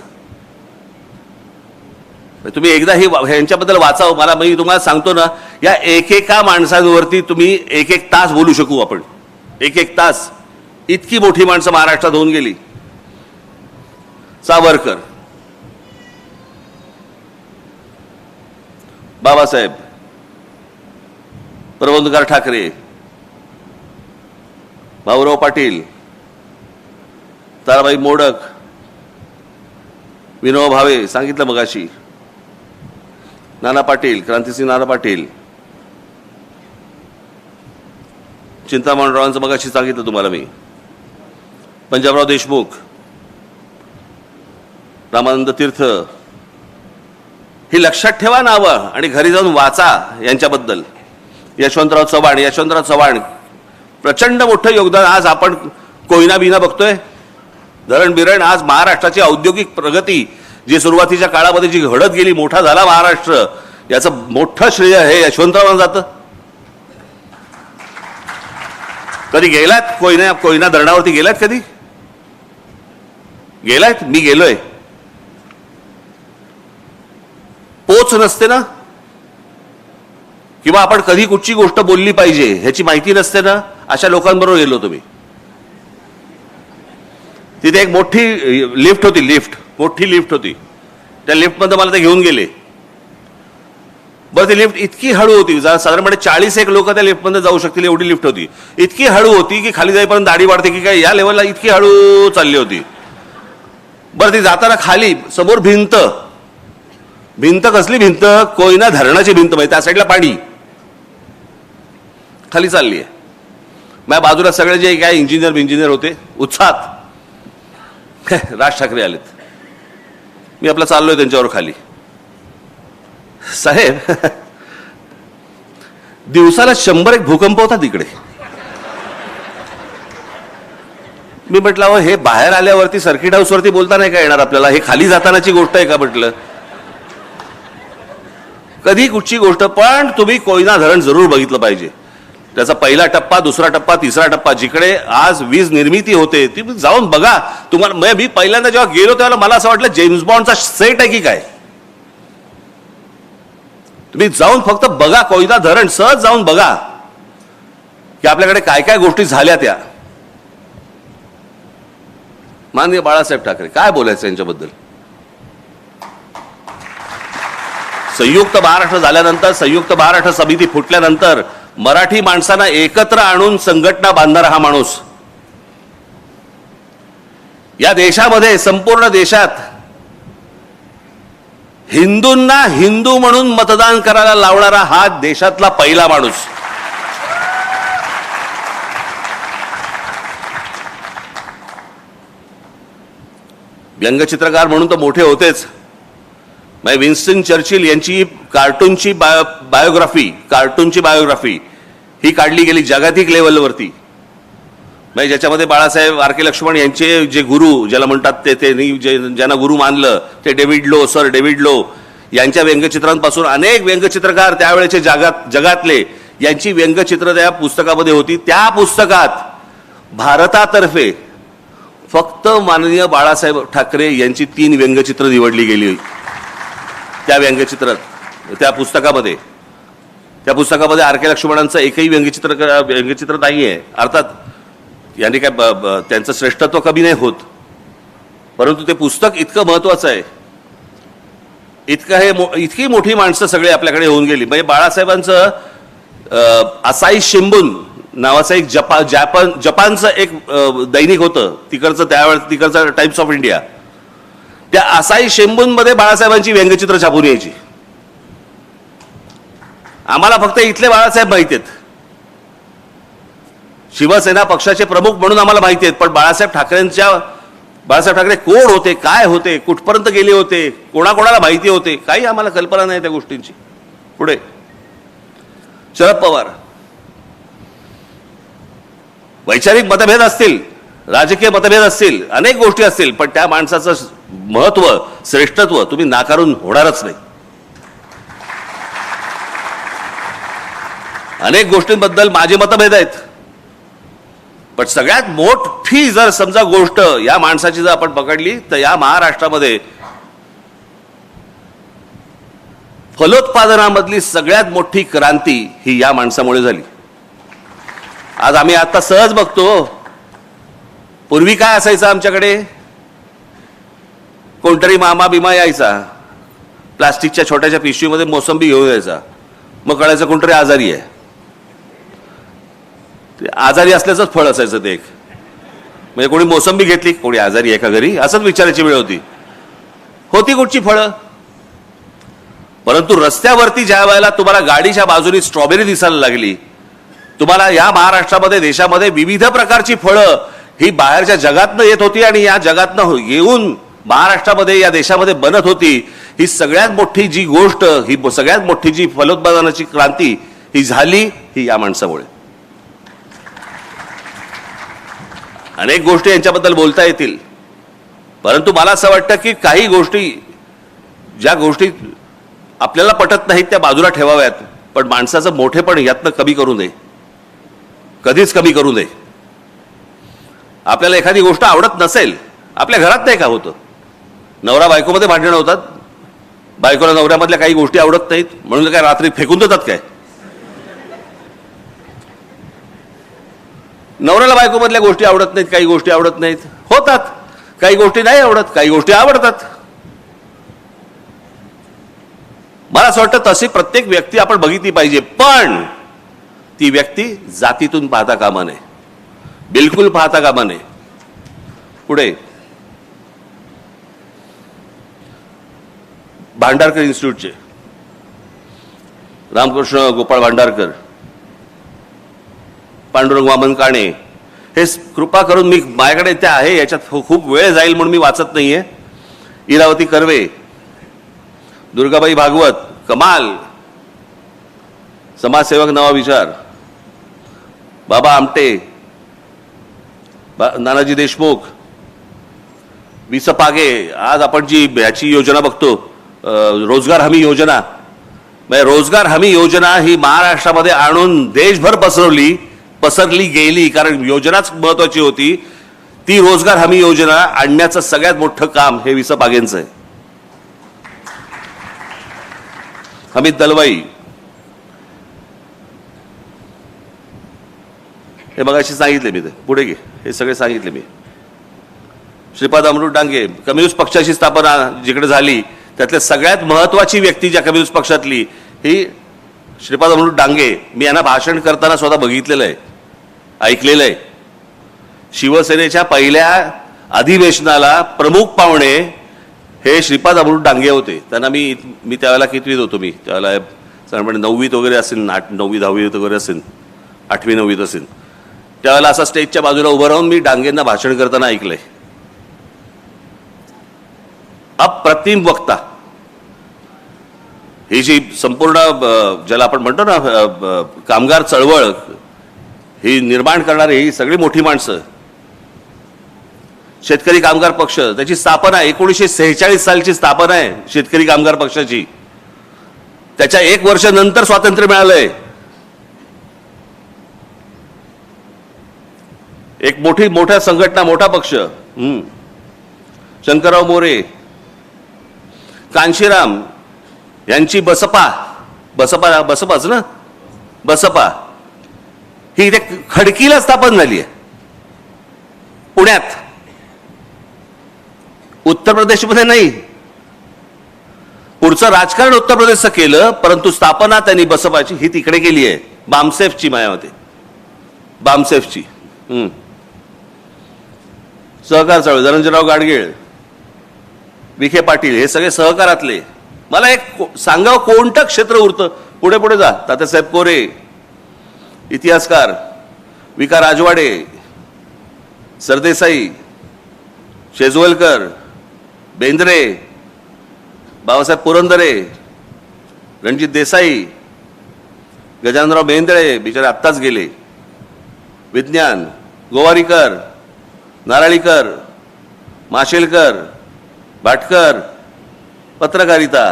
S1: तुम्ही एकदा ह्यांच्याबद्दल वाचावं. मला मी तुम्हाला सांगतो ना, या एकेका माणसांवरती तुम्ही 1-1 तास बोलू शकू आपण. 1-1 तास. इतकी मोठी माणसं महाराष्ट्रात होऊन गेली. सावरकर, बाबासाहेब, प्रबोधनकार ठाकरे, भाऊराव पाटील, ताराबाई मोडक, विनोबा भावे सांगितलं मगाशी, नाना पाटील, क्रांतिसिंह नाना पाटील, चिंतामणरावांचं मगाशी सांगितलं तुम्हाला मी, पंजाबराव देशमुख, रामानंद तीर्थ. ही लक्षात ठेवा नावं आणि घरी जाऊन वाचा यांच्याबद्दल. यशवंतराव चव्हाण प्रचंड मोठं योगदान. आज आपण कोयना बिना बघतोय, धरण बिरण. आज महाराष्ट्राची औद्योगिक प्रगती जी सुरुवातीच्या काळामध्ये जी घडत गेली, मोठा झाला महाराष्ट्र, याचं मोठं श्रेय हे यशवंतरावांना जातं. कधी गेलात कोयना धरणावरती गेलात कधी? गेलात? मी गेलोय. पोच नसते ना, किंवा आपण कधी कुठची गोष्ट बोलली पाहिजे ह्याची माहिती नसते ना, अशा लोकांबरोबर गेलो तुम्ही. तिथे एक मोठी लिफ्ट होती, मोठी लिफ्ट होती. त्या लिफ्टमध्ये मला ते घेऊन गेले. बरं, ती लिफ्ट इतकी हळू होती, साधारणपणे 40 एक लोक त्या लिफ्टमध्ये जाऊ शकतील एवढी लिफ्ट होती. इतकी हळू होती की खाली जाईपर्यंत दाढी वाढते की काय, या लेवलला इतकी हळू चालली होती. बरं, ती जाताना खाली समोर भिंत कसली भिंत? कोयना धरणाची भिंत, म्हणजे त्या साईडला पाणी खाली चालली आहे. माझ्या बाजूला सगळे जे काय इंजिनियर होते उत्साहात. राज ठाकरे आलेत. मी आपला चाललोय त्यांच्यावर खाली. साहेब, दिवसाला 100 भूकंप होतात इकडे. मी म्हटलं, अहो हे बाहेर आल्यावरती सर्किट हाऊसवरती बोलता नाही का येणार आपल्याला? हे खाली जातानाची गोष्ट आहे का म्हटलं? कधी कुठची गोष्ट, पण तुम्ही कोयना धरण जरूर बघितलं पाहिजे. त्याचा पहिला टप्पा, दुसरा टप्पा, तिसरा टप्पा, जिकडे आज वीज निर्मिती होते ती जाऊन बघा. तुम्हाला मी पहिल्यांदा जेव्हा गेलो तेव्हा मला असं वाटलं जेम्स बॉन्डचा सेट आहे की काय. तुम्ही जाऊन फक्त बघा कोयना धरण, सहज जाऊन बघा की आपल्याकडे काय काय गोष्टी झाल्या त्या. माननीय बाळासाहेब ठाकरे, काय बोलायचं यांच्याबद्दल? संयुक्त महाराष्ट्र झाल्यानंतर, संयुक्त महाराष्ट्र समिती फुटल्यानंतर मराठी माणसांना एकत्र आणून संघटना बांधणारा हा माणूस, या देशामध्ये, संपूर्ण देशात हिंदूंना हिंदू म्हणून मतदान करायला लावणारा हा देशातला पहिला माणूस. व्यंगचित्रकार म्हणून तर मोठे होतेच. विन्स्टन चर्चिल यांची कार्टूनची बायोग्राफी ही काढली गेली जागतिक लेवलवरती. ज्याच्यामध्ये बाळासाहेब आर के लक्ष्मण यांचे जे गुरु ज्याला म्हणतात ते ज्यांना गुरु मानलं ते सर डेव्हिड लो यांच्या व्यंगचित्रांपासून अनेक व्यंगचित्रकार त्यावेळेचे जगातले यांची व्यंगचित्र त्या पुस्तकामध्ये होती. त्या पुस्तकात भारतातर्फे फक्त माननीय बाळासाहेब ठाकरे यांची 3 व्यंगचित्र निवडली गेली. त्या पुस्तकामध्ये आर के लक्ष्मणांचं एकही व्यंगचित्र नाहीये. अर्थात यांनी काय त्यांचं श्रेष्ठत्व कमी नाही होत, परंतु ते पुस्तक इतकं महत्वाचं आहे, इतकी मोठी माणसं सगळे आपल्याकडे होऊन गेली. म्हणजे बाळासाहेबांचं असाई शिंबून नावाचं एक जपानचं एक दैनिक होतं तिकडचं टाइम्स ऑफ इंडिया. त्या असाई शिंबून मध्ये बाळासाहेबांची व्यंगचित्र छापून यायची. आम्हाला फक्त इथले बाळासाहेब माहिती आहेत, शिवसेना पक्षाचे प्रमुख म्हणून आम्हाला माहिती आहेत, पण बाळासाहेब ठाकरे कोण होते, काय होते, कुठपर्यंत गेले होते, कोणाकोणाला माहिती होते, काही आम्हाला कल्पना नाही त्या गोष्टींची. पुढे शरद पवार, वैचारिक मतभेद असतील, राजकीय मतभेद असतील, अनेक गोष्टी असतील, पण त्या माणसाचं महत्व, श्रेष्ठत्व तुम्ही नाकारून होणारच नाही. अनेक गोष्टींबद्दल माझे मतभेद आहेत, पण सगळ्यात मोठी जर समजा गोष्ट या माणसाची जर आपण पकडली तर या महाराष्ट्रामध्ये फलोत्पादनामधली सगळ्यात मोठी क्रांती ही या माणसामुळे झाली. आज आम्ही आता सहज बघतो, पूर्वी काय असायचं आमच्याकडे, कोणतरी मामा बिमा यायचा, प्लास्टिकच्या छोट्याशा पिशवीमध्ये मोसंबी घेऊन यायचा, मग कळायचं कोणतरी आजारी आहे. आजारी असल्याचंच फळ असायचं ते एक, म्हणजे कोणी मोसंबी घेतली, कोणी आजारी आहे का घरी, असंच विचारायची वेळ होती कुठची फळं. परंतु रस्त्यावरती ज्या वेळेला तुम्हाला गाडीच्या बाजूनी स्ट्रॉबेरी दिसायला लागली, तुम्हाला या महाराष्ट्रामध्ये, देशामध्ये विविध प्रकारची फळं ही बाहेरच्या जगातनं येत होती आणि या जगातनं येऊन महाराष्ट्रामध्ये, या देशामध्ये बनत होती. ही सगळ्यात मोठी जी गोष्ट, ही सगळ्यात मोठी जी फलोत्पादनाची क्रांती ही झाली, ही या माणसामुळे. अनेक गोष्टी यांच्याबद्दल बोलता येतील, परंतु मला असं वाटतं की काही गोष्टी, ज्या गोष्टी आपल्याला पटत नाहीत त्या बाजूला ठेवाव्यात, पण माणसाचं मोठेपण यातनं कमी करू नये. कधीच कमी करू नये. आपल्याला एखादी गोष्ट आवडत नसेल, आपल्या घरात नाही का होतं, नवरा बायकोमध्ये भांडणं होतात, बायकोला नवऱ्यामधल्या काही गोष्टी आवडत नाहीत म्हणून काय रात्री फेकून देतात काय? नवऱ्याला बायकोमधल्या गोष्टी आवडत नाहीत, काही गोष्टी आवडत नाहीत, होतात. काही गोष्टी नाही आवडत, काही गोष्टी आवडतात. मला असं वाटतं तशी प्रत्येक व्यक्ती आपण बघितली पाहिजे, पण ती व्यक्ती जातीतून पाहता कामा नये, बिलकुल पाहता कामा नये. पुढे भांडारकर इन्स्टिट्यूटचे रामकृष्ण गोपाळ भांडारकर, पांडुरंग वामन काणे, हे कृपा करून, मी माझ्याकडे त्या आहे, याच्यात खूप वेळ जाईल म्हणून मी वाचत नाहीये. इरावती कर्वे, दुर्गाबाई भागवत, कमाल समाजसेवक, नवा विचार, बाबा आमटे, नानाजी देशमुख, विस पागे. आज आपण जी ह्याची योजना बघतो, रोजगार हमी योजना, म्हणजे रोजगार हमी योजना ही महाराष्ट्रामध्ये आणून देशभर पसरली गेली, कारण योजनाच महत्वाची होती. ती रोजगार हमी योजना आणण्याचं सगळ्यात मोठं काम हे विस पागेंचं आहे. हमीद दलवाई, हे मगाशी सांगितले मी, ते पुढे घे, हे सगळे सांगितले मी. श्रीपाद अमृत डांगे, कम्युनिस्ट पक्षाची स्थापना जिकडे झाली त्यातल्या सगळ्यात महत्वाची व्यक्ती ज्या कम्युनिस्ट पक्षातली ही श्रीपाद अमृत डांगे. मी यांना भाषण करताना स्वतः बघितलेलं आहे, ऐकलेलं आहे. शिवसेनेच्या पहिल्या अधिवेशनाला प्रमुख पाहुणे हे श्रीपाद अमृत डांगे होते. त्यांना मी त्यावेळेला कितवीत होतो, मी त्यावेळेला साधारणपणे 9वीत वगैरे असेल, 9वी 10वीत वगैरे असेल, 8वी 9वीत असेल. त्यावेळेला असा स्टेजच्या बाजूला उभं राहून मी डांगेंना भाषण करताना ऐकलंय. अप्रतिम वक्ता. ही जी संपूर्ण ज्याला आपण म्हणतो ना कामगार चळवळ ही निर्माण करणारी ही सगळी मोठी माणसं. शेतकरी कामगार पक्ष, त्याची स्थापना 1946 सालची स्थापना आहे शेतकरी कामगार पक्षाची. त्याच्या 1 वर्ष नंतर स्वातंत्र्य मिळालंय. एक मोठ्या संघटना, मोठा पक्ष. शंकरराव मोरे, कांशीराम यांची बसपाच ना, बसपा ही इथे खडकीला स्थापन झाली आहे पुण्यात, उत्तर प्रदेशमध्ये नाही. पुढचं राजकारण उत्तर प्रदेशचं केलं, परंतु स्थापना त्यांनी बसपाची ही तिकडे केली आहे, बामसेफची. मायावती बामसेफची. सहकार चळवळ, धनंजयराव गाडगीळ, विखे पाटील, हे सगळे सहकारातले. मला एक सांगावं कोणतं क्षेत्र उरतं. पुढे पुढे जा. तात्यासाहेब कोरे, इतिहासकार, विका राजवाडे, सरदेसाई, शेजवलकर, बेंद्रे, बाबासाहेब पुरंदरे, रणजित देसाई, गजाननराव बेंद्रे, बिचारे आत्ताच गेले, विज्ञान, गोवारीकर, नारळीकर, माशेलकर, भाटकर, पत्रकारिता,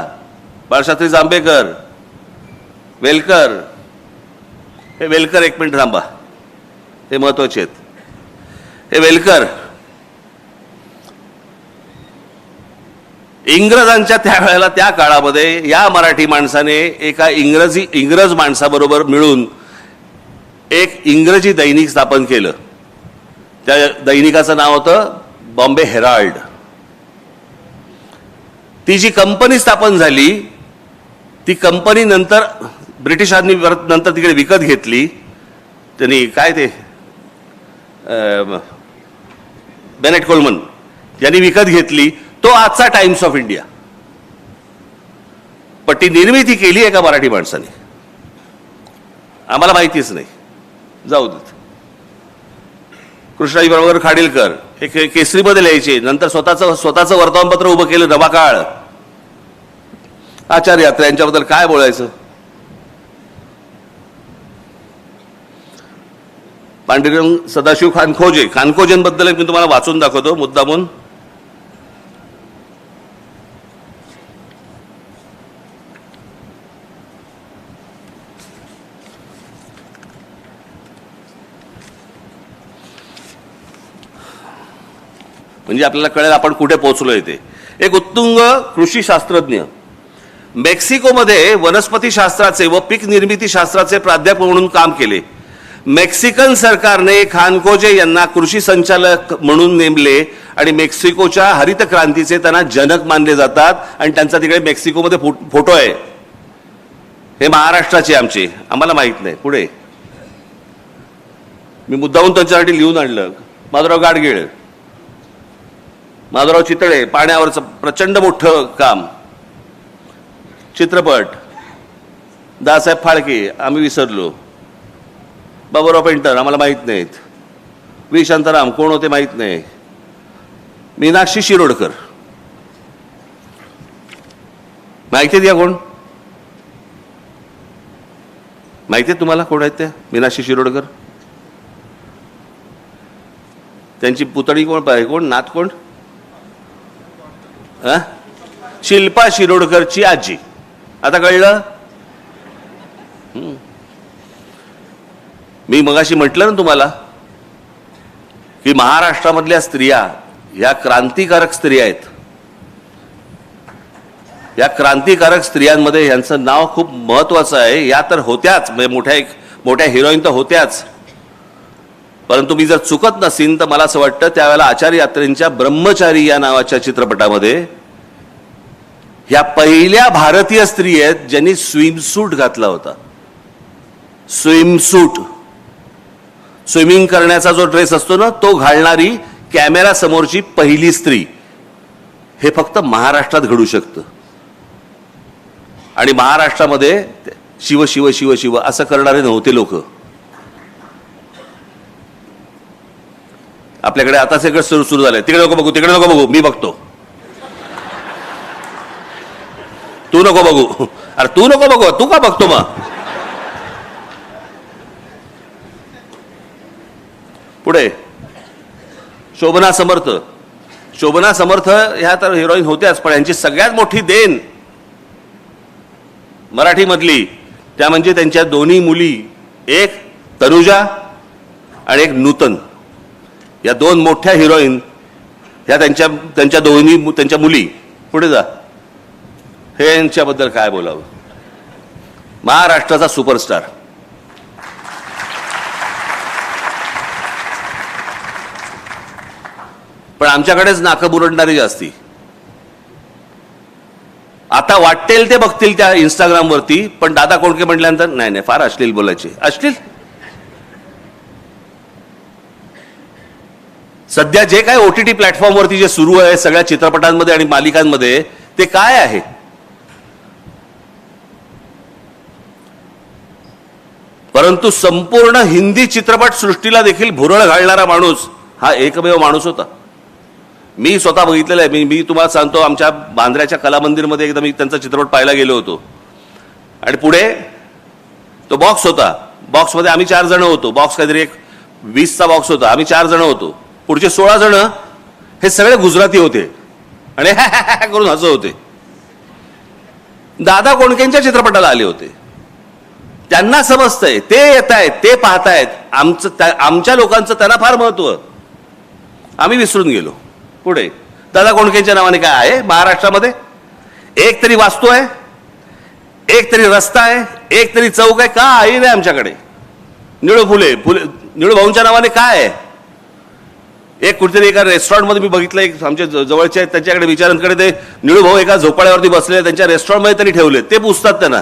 S1: बाळशास्त्री जांभेकर, वेलकर. हे वेलकर, एक मिनिट थांबा, हे महत्वाचे आहेत. हे वेलकर इंग्रजांच्या त्यावेळेला, त्या काळामध्ये या मराठी माणसाने एका इंग्रज माणसाबरोबर मिळून एक इंग्रजी दैनिक स्थापन केलं. त्या दैनिकाचं नाव होतं बॉम्बे हेराल्ड. ती जी कंपनी स्थापन झाली, ती कंपनी नंतर ब्रिटिशांनी नंतर तिकडे विकत घेतली. त्यांनी काय ते बेनेट कोलमन यांनी विकत घेतली. तो आजचा टाइम्स ऑफ इंडिया. पण ती निर्मिती केली एका मराठी माणसाने. आम्हाला माहितीच नाही, जाऊ देत. कृष्णाजी बरोबर खाडीलकर हे केसरीमध्ये लिहायचे, नंतर स्वतःचं वर्तमानपत्र उभं केलं, नवाकाळ. आचार्य यात्रा यांच्याबद्दल काय बोलायचं. पांडुरंग सदाशिव खानखोजेंबद्दल मी तुम्हाला वाचून दाखवतो मुद्दामून. म्हणजे आपल्याला कळेल आपण कुठे पोहोचलोय ते. एक उत्तुंग कृषी शास्त्रज्ञ, मेक्सिकोमध्ये वनस्पती शास्त्राचे व पीक निर्मिती शास्त्राचे प्राध्यापक म्हणून काम केले. मेक्सिकन सरकारने खानकोजे यांना कृषी संचालक म्हणून नेमले आणि मेक्सिकोच्या हरित क्रांतीचे त्यांना जनक मानले जातात. आणि त्यांचा तिकडे मेक्सिकोमध्ये फोटो आहे. हे महाराष्ट्राचे आमचे, आम्हाला माहित नाही. पुढे मी मुद्दाहून त्यांच्यासाठी लिहून आणलं. माधवराव गाडगीळ, माधवराव चितळे, पाण्यावरचं प्रचंड मोठं काम. चित्रपट दासाहेब फाळके, आम्ही विसरलो. बाबूराव पेंटर, आम्हाला माहित नाहीत. व्ही शांताराम कोण होते माहित नाही. मीनाक्षी शिरोडकर माहिती द्या कोण, माहिती आहे तुम्हाला कोण आहेत त्या? मीनाक्षी शिरोडकर. त्यांची पुतणी कोण पाहिजे, कोण नात कोण? शिल्पा शिरोडकरची आजी. आता कळलं? मी मगाशी म्हटलं ना तुम्हाला की महाराष्ट्रामधल्या स्त्रिया ह्या क्रांतिकारक स्त्रिया आहेत. या क्रांतिकारक स्त्रियांमध्ये यांचं नाव खूप महत्वाचं आहे. या तर होत्याच, म्हणजे मोठ्या हिरोईन तर होत्याच, परंतु मी जर चुकत नसीन तर मला असं वाटतं त्यावेळेला आचार्य यात्रेंच्या ब्रह्मचारी या नावाच्या चित्रपटामध्ये ह्या पहिल्या भारतीय स्त्री आहेत ज्यांनी स्विमसूट घातला होता. स्विमसूट, स्विमिंग करण्याचा जो ड्रेस असतो ना तो घालणारी कॅमेरा समोरची पहिली स्त्री. हे फक्त महाराष्ट्रात घडू शकतं. आणि महाराष्ट्रामध्ये शिव शिव शिव शिव असं करणारे नव्हते लोक. आपल्याकडे आता सगळं सुरू झालंय. तिकडे नको बघू, तिकडे नको बघू, मी बघतो. तू नको बघू. अरे तू नको बघू, तू का बघतो मग? पुढे शोभना समर्थ. शोभना समर्थ ह्या तर हिरोईन होत्याच, पण यांची सगळ्यात मोठी देण मराठीमधली त्या म्हणजे त्यांच्या दोन्ही मुली, एक तनुजा आणि एक नूतन. या दोन मोठ्या हिरोईन ह्या त्यांच्या दोन्ही त्यांच्या मुली. पुढे जा. हे यांच्याबद्दल काय बोलावं. महाराष्ट्राचा सुपरस्टार. पण आमच्याकडेच नाकं बुरडणारी जास्ती. आता वाटेल ते बघतील त्या इंस्टाग्रामवरती, पण दादा कोंडके म्हटल्यानंतर नाही नाही फार अश्लील बोलायचे. अश्लील सध्या जे काय OTT प्लॅटफॉर्मवरती जे सुरू आहे सगळ्या चित्रपटांमध्ये आणि मालिकांमध्ये ते काय आहे? परंतु संपूर्ण हिंदी चित्रपट सृष्टीला देखील भुरळ घालणारा माणूस हा एकमेव माणूस होता. मी स्वतः बघितलेलं आहे. मी तुम्हाला सांगतो, आमच्या बांद्र्याच्या कला मंदिरमध्ये एकदा मी त्यांचा चित्रपट पाहायला गेलो होतो. आणि पुढे तो बॉक्स होता. बॉक्समध्ये आम्ही 4 जण होतो. बॉक्स काहीतरी एक 20चा बॉक्स होता. आम्ही 4 जण होतो. पुढचे 16 जण हे सगळे गुजराती होते आणि करून हसत होते. दादा कोंडकेंच्या चित्रपटाला आले होते. त्यांना समजतंय, ते येत आहेत, ते पाहतायत. आमच्या लोकांचं त्यांना फार महत्व. आम्ही विसरून गेलो. पुढे दादा कोंडकेंच्या नावाने काय आहे महाराष्ट्रामध्ये? एक तरी वास्तू आहे, एक तरी रस्ता आहे, एक तरी चौक आहे. काही नाही आमच्याकडे. निळू फुले निळू भाऊंच्या नावाने काय आहे? एक कुठेतरी एका रेस्टॉरंटमध्ये मी बघितलं, एक आमच्या जवळचे आहेत त्यांच्याकडे विचारांकडे ते निळू भाऊ एका झोपाळ्यावरती बसले, त्यांच्या रेस्टॉरंटमध्ये त्यांनी ठेवले. ते पुसतात त्यांना.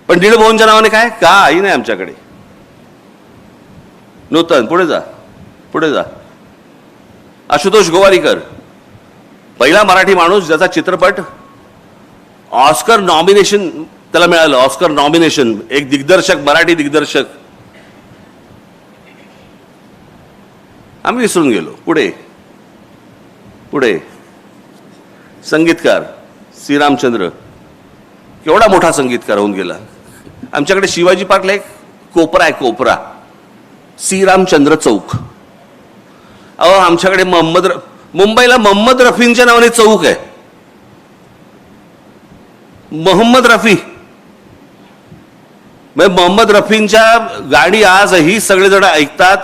S1: पण निळू भाऊंच्या नावाने काय? काही नाही आमच्याकडे. नूतन. पुढे जा, पुढे जा. आशुतोष गोवारीकर, पहिला मराठी माणूस ज्याचा चित्रपट ऑस्कर नॉमिनेशन त्याला मिळालं. Oscar nomination. एक दिग्दर्शक, मराठी दिग्दर्शक. आम्ही विसरून गेलो. पुढे पुढे संगीतकार श्रीरामचंद्र, केवढा मोठा संगीतकार होऊन गेला. आमच्याकडे शिवाजी पार्कला एक कोपरा आहे, कोपरा, श्रीरामचंद्र चौक. अहो आमच्याकडे मुंबईला मोहम्मद रफींच्या नावाने चौक आहे. मोहम्मद रफी, मोहम्मद रफींच्या गाणी आजही सगळेजण ऐकतात.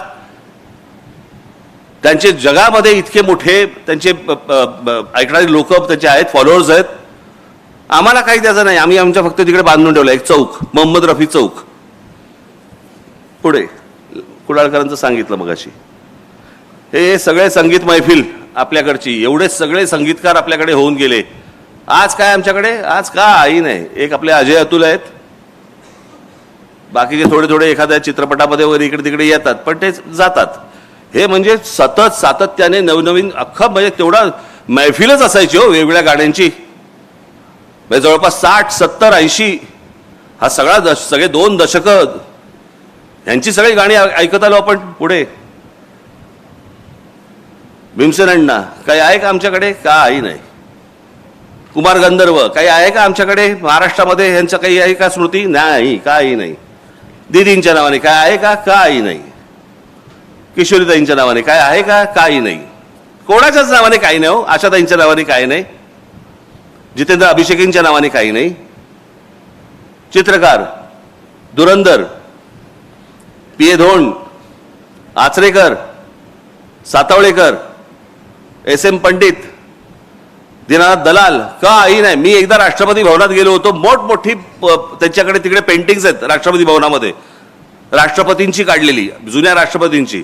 S1: त्यांचे जगामध्ये इतके मोठे त्यांचे ऐकणारे लोक त्यांचे आहेत, फॉलोअर्स आहेत. आम्हाला काही त्याचं नाही, आम्ही आमच्या फक्त तिकडे बांधून ठेवलं एक चौक, मोहम्मद रफी चौक. पुढे कुडाळकरांचं सांगितलं मगाशी, हे सगळे संगीत मैफिल आपल्याकडची, एवढे सगळे संगीतकार आपल्याकडे होऊन गेले. आज काय आमच्याकडे, आज काही नाही. एक आपले अजय अतुल आहेत, बाकीचे थोडे थोडे एखाद्या चित्रपटामध्ये वगैरे इकडे तिकडे येतात, पण ते जातात. हे म्हणजे सतत सातत्याने नवनवीन अख्खा म्हणजे तेवढा मैफिलच असायची हो वेगवेगळ्या गाण्यांची. म्हणजे जवळपास 60, 70, 80 हा सगळा सगळे 2 दशकं यांची सगळी गाणी ऐकत आलो आपण. पुढे भीमसेन अण्णा, काही आहे का आमच्याकडे, काही नाही. कुमार गंधर्व, काही आहे का आमच्याकडे महाराष्ट्रामध्ये, यांचं काही आहे का स्मृती, नाही, काही नाही. दीदींच्या नावाने काय आहे का, काही नाही. किशोरीताईंच्या नावाने काय आहे का, काही नाही. कोणाच्याच नावाने काही नाही हो. आशाताईंच्या नावाने काही नाही. जितेंद्र अभिषेकींच्या नावाने काही नाही. चित्रकार धुरंधर, पी ए धोंड, आचरेकर, सातवळेकर, एस एम पंडित, दीनानाथ दलाल, काही नाही. मी एकदा राष्ट्रपती भवनात गेलो होतो, मोठमोठी त्यांच्याकडे तिकडे पेंटिंग्स आहेत राष्ट्रपती भवनामध्ये, राष्ट्रपतींची काढलेली, जुन्या राष्ट्रपतींची.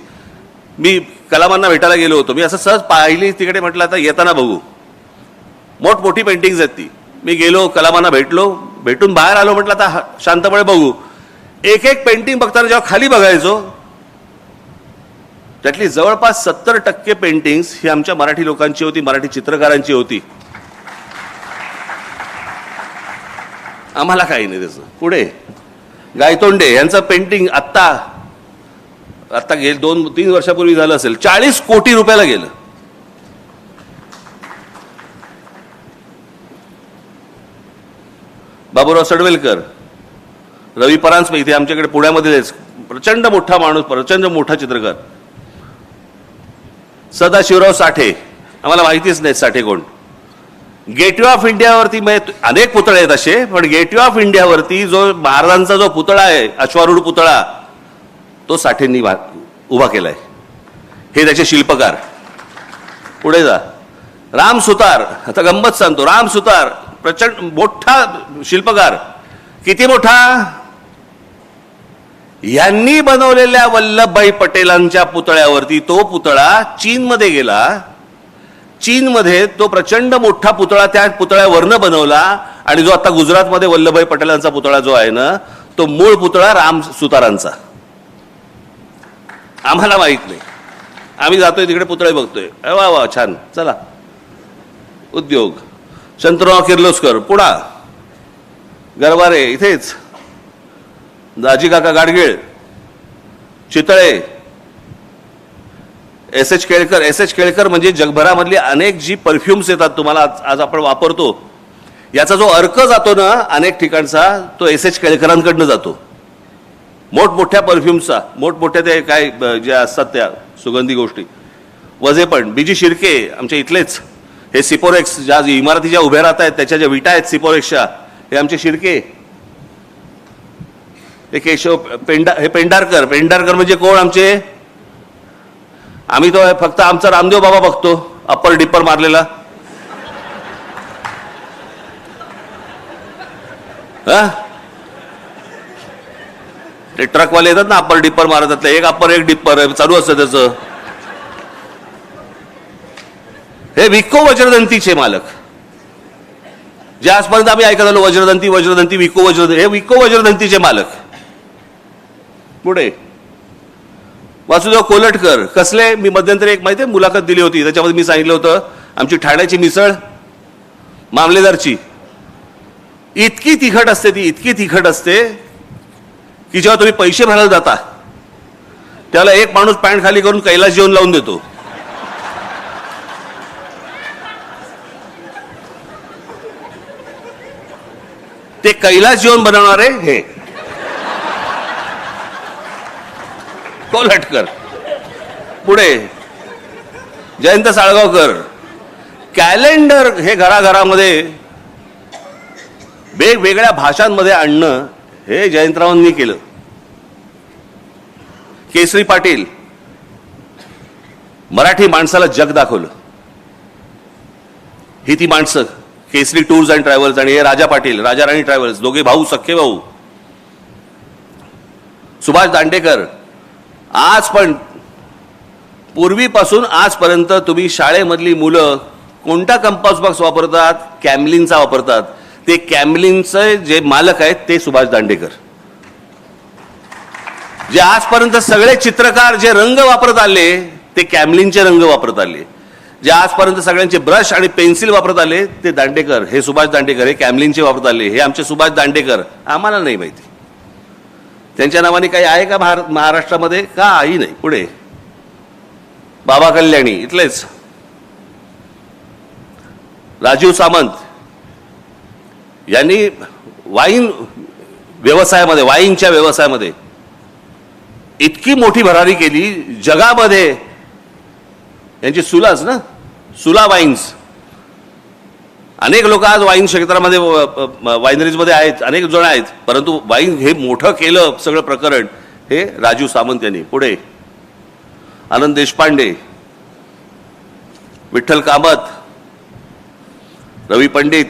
S1: मी कलामांना भेटायला गेलो होतो, मी असं सहज पाहिली तिकडे, म्हटलं आता येताना बघू. मोठमोठी पेंटिंग्स आहेत ती. मी गेलो, कलामांना भेटलो, भेटून बाहेर आलो, म्हटलं आता शांतपणे बघू. एक एक पेंटिंग बघताना जेव्हा खाली बघायचो, त्यातली जवळपास 70% पेंटिंग्स ही आमच्या मराठी लोकांची होती, मराठी चित्रकारांची होती. आम्हाला काही नाही त्याचं. पुढे गायतोंडे यांचं पेंटिंग आत्ता गेलं 2-3 वर्षापूर्वी झालं असेल, 40 कोटी रुपयाला गेलं. बाबूराव सडवेलकर, रवी परांजपे, इथे आमच्याकडे पुण्यामध्येच प्रचंड मोठा माणूस, प्रचंड मोठा चित्रकार. सदाशिवराव साठे, आम्हाला माहितीच नाही साठे कोण. गेटवे ऑफ इंडियावरती अनेक पुतळे आहेत असे, पण गेटवे ऑफ इंडियावरती जो महाराजांचा जो पुतळा आहे, अश्वारूढ पुतळा, तो साठेंनी उभा केलाय. हे त्याचे शिल्पकार. पुढे जा. राम सुतार, आता गंमत सांगतो, राम सुतार प्रचंड मोठा शिल्पकार. किती मोठा, यांनी बनवलेल्या वल्लभभाई पटेलांच्या पुतळ्यावरती तो पुतळा चीनमध्ये गेला. चीनमध्ये तो प्रचंड मोठा पुतळा त्या पुतळ्यावरनं बनवला, आणि जो आता गुजरातमध्ये वल्लभभाई पटेलांचा पुतळा जो आहे ना, तो मूळ पुतळा राम सुतारांचा. आम्हाला माहित नाही, आम्ही जातोय तिकडे पुतळे बघतोय, वा वा छान, चला. उद्योग शंतराव किर्लोस्कर, पुणा, गरवारे इथेच, दाजी काका गाडगीळ, चितळे, एस एच केळकर म्हणजे जगभरामधली अनेक जी परफ्युम्स येतात तुम्हाला आज आपण वापरतो, याचा जो अर्क जातो ना अनेक ठिकाणचा, तो एस एच केळकरांकडनं जातो. मोठमोठ्या परफ्युम्सचा, मोठमोठ्या ते काय ज्या असतात त्या सुगंधी गोष्टी. वजे पण बीजी शिर्के आमच्या इथलेच, हे सिपोरेक्स ज्या इमारती ज्या उभ्या राहत आहेत त्याच्या ज्या विटा आहेत सिपोरेक्सच्या, हे आमचे शिर्के. हे केशव पेंढारकर म्हणजे कोण आमचे, आम्ही तो फक्त आमचा रामदेव बाबा बघतो, अप्पर डिप्पर मारलेला. ते ट्रकवाले येतात ना अप्पर डिप्पर मारतात, एक अप्पर एक डिप्पर चालू असतं त्याचं. हे विको वज्रदंतीचे मालक, जे आजपर्यंत आम्ही ऐकत आलो, वज्रदंती विको वज्रदंती, हे विको वज्रदंतीचे मालक. पुढे वासुदेव कोलटकर, कसले, मी मध्यंतरी एक माहिती मुलाखत दिली होती, त्याच्यामध्ये मी सांगितलं होतं आमची ठाण्याची मिसळ मामलेदारची इतकी तिखट असते, ती इतकी तिखट असते की जेव्हा तुम्ही पैसे भरायला जाता त्याला एक माणूस पॅन्ट खाली करून कैलास जेवण लावून देतो. ते कैलास जेवण बनवणारे हे कोल्हटकर. पुढे जयंत साळगावकर, कॅलेंडर हे घराघरामध्ये वेगवेगळ्या भाषांमध्ये आणणं हे जयंतरावांनी केलं. केसरी पाटील, मराठी माणसाला जग दाखवलं. ही ती माणसं, केसरी टूर्स अँड ट्रॅव्हल्स आणि हे राजा पाटील, राजा राणी ट्रॅव्हल्स, दोघे भाऊ, सख्खे भाऊ. सुभाष दांडेकर. आज पण पूर्वीपासून आजपर्यंत तुम्ही शाळेमधली मुलं कोणता कंपास बॉक्स वापरतात? कॅमलिनचा वापरतात. ते कॅमलिनचे जे मालक आहेत ते सुभाष दांडेकर. जे आजपर्यंत सगळे चित्रकार जे रंग वापरत आले ते कॅमलिनचे रंग वापरत आले. जे आजपर्यंत सगळ्यांचे ब्रश आणि पेन्सिल वापरत आले ते दांडेकर, हे सुभाष दांडेकर, हे कॅमलिनचे वापरत आले. हे आमचे सुभाष दांडेकर. आम्हाला नाही माहिती त्यांच्या नावाने काही आहे का महाराष्ट्रामध्ये? काही नाही. पुढे बाबा कल्याणी इथलेच. राजीव सामंत यांनी वाईन व्यवसायामध्ये, वाईनच्या व्यवसायामध्ये इतकी मोठी भरारी केली जगामध्ये. यांची सुलाच ना, सुला वाईन्स. अनेक लोक आज वाईन क्षेत्रामध्ये, वायनरीजमध्ये आहेत, अनेक जण आहेत, परंतु वाईन हे मोठं केलं सगळं प्रकरण हे राजीव सामंत यांनी. पुढे आनंद देशपांडे, विठ्ठल कामत, रवी पंडित,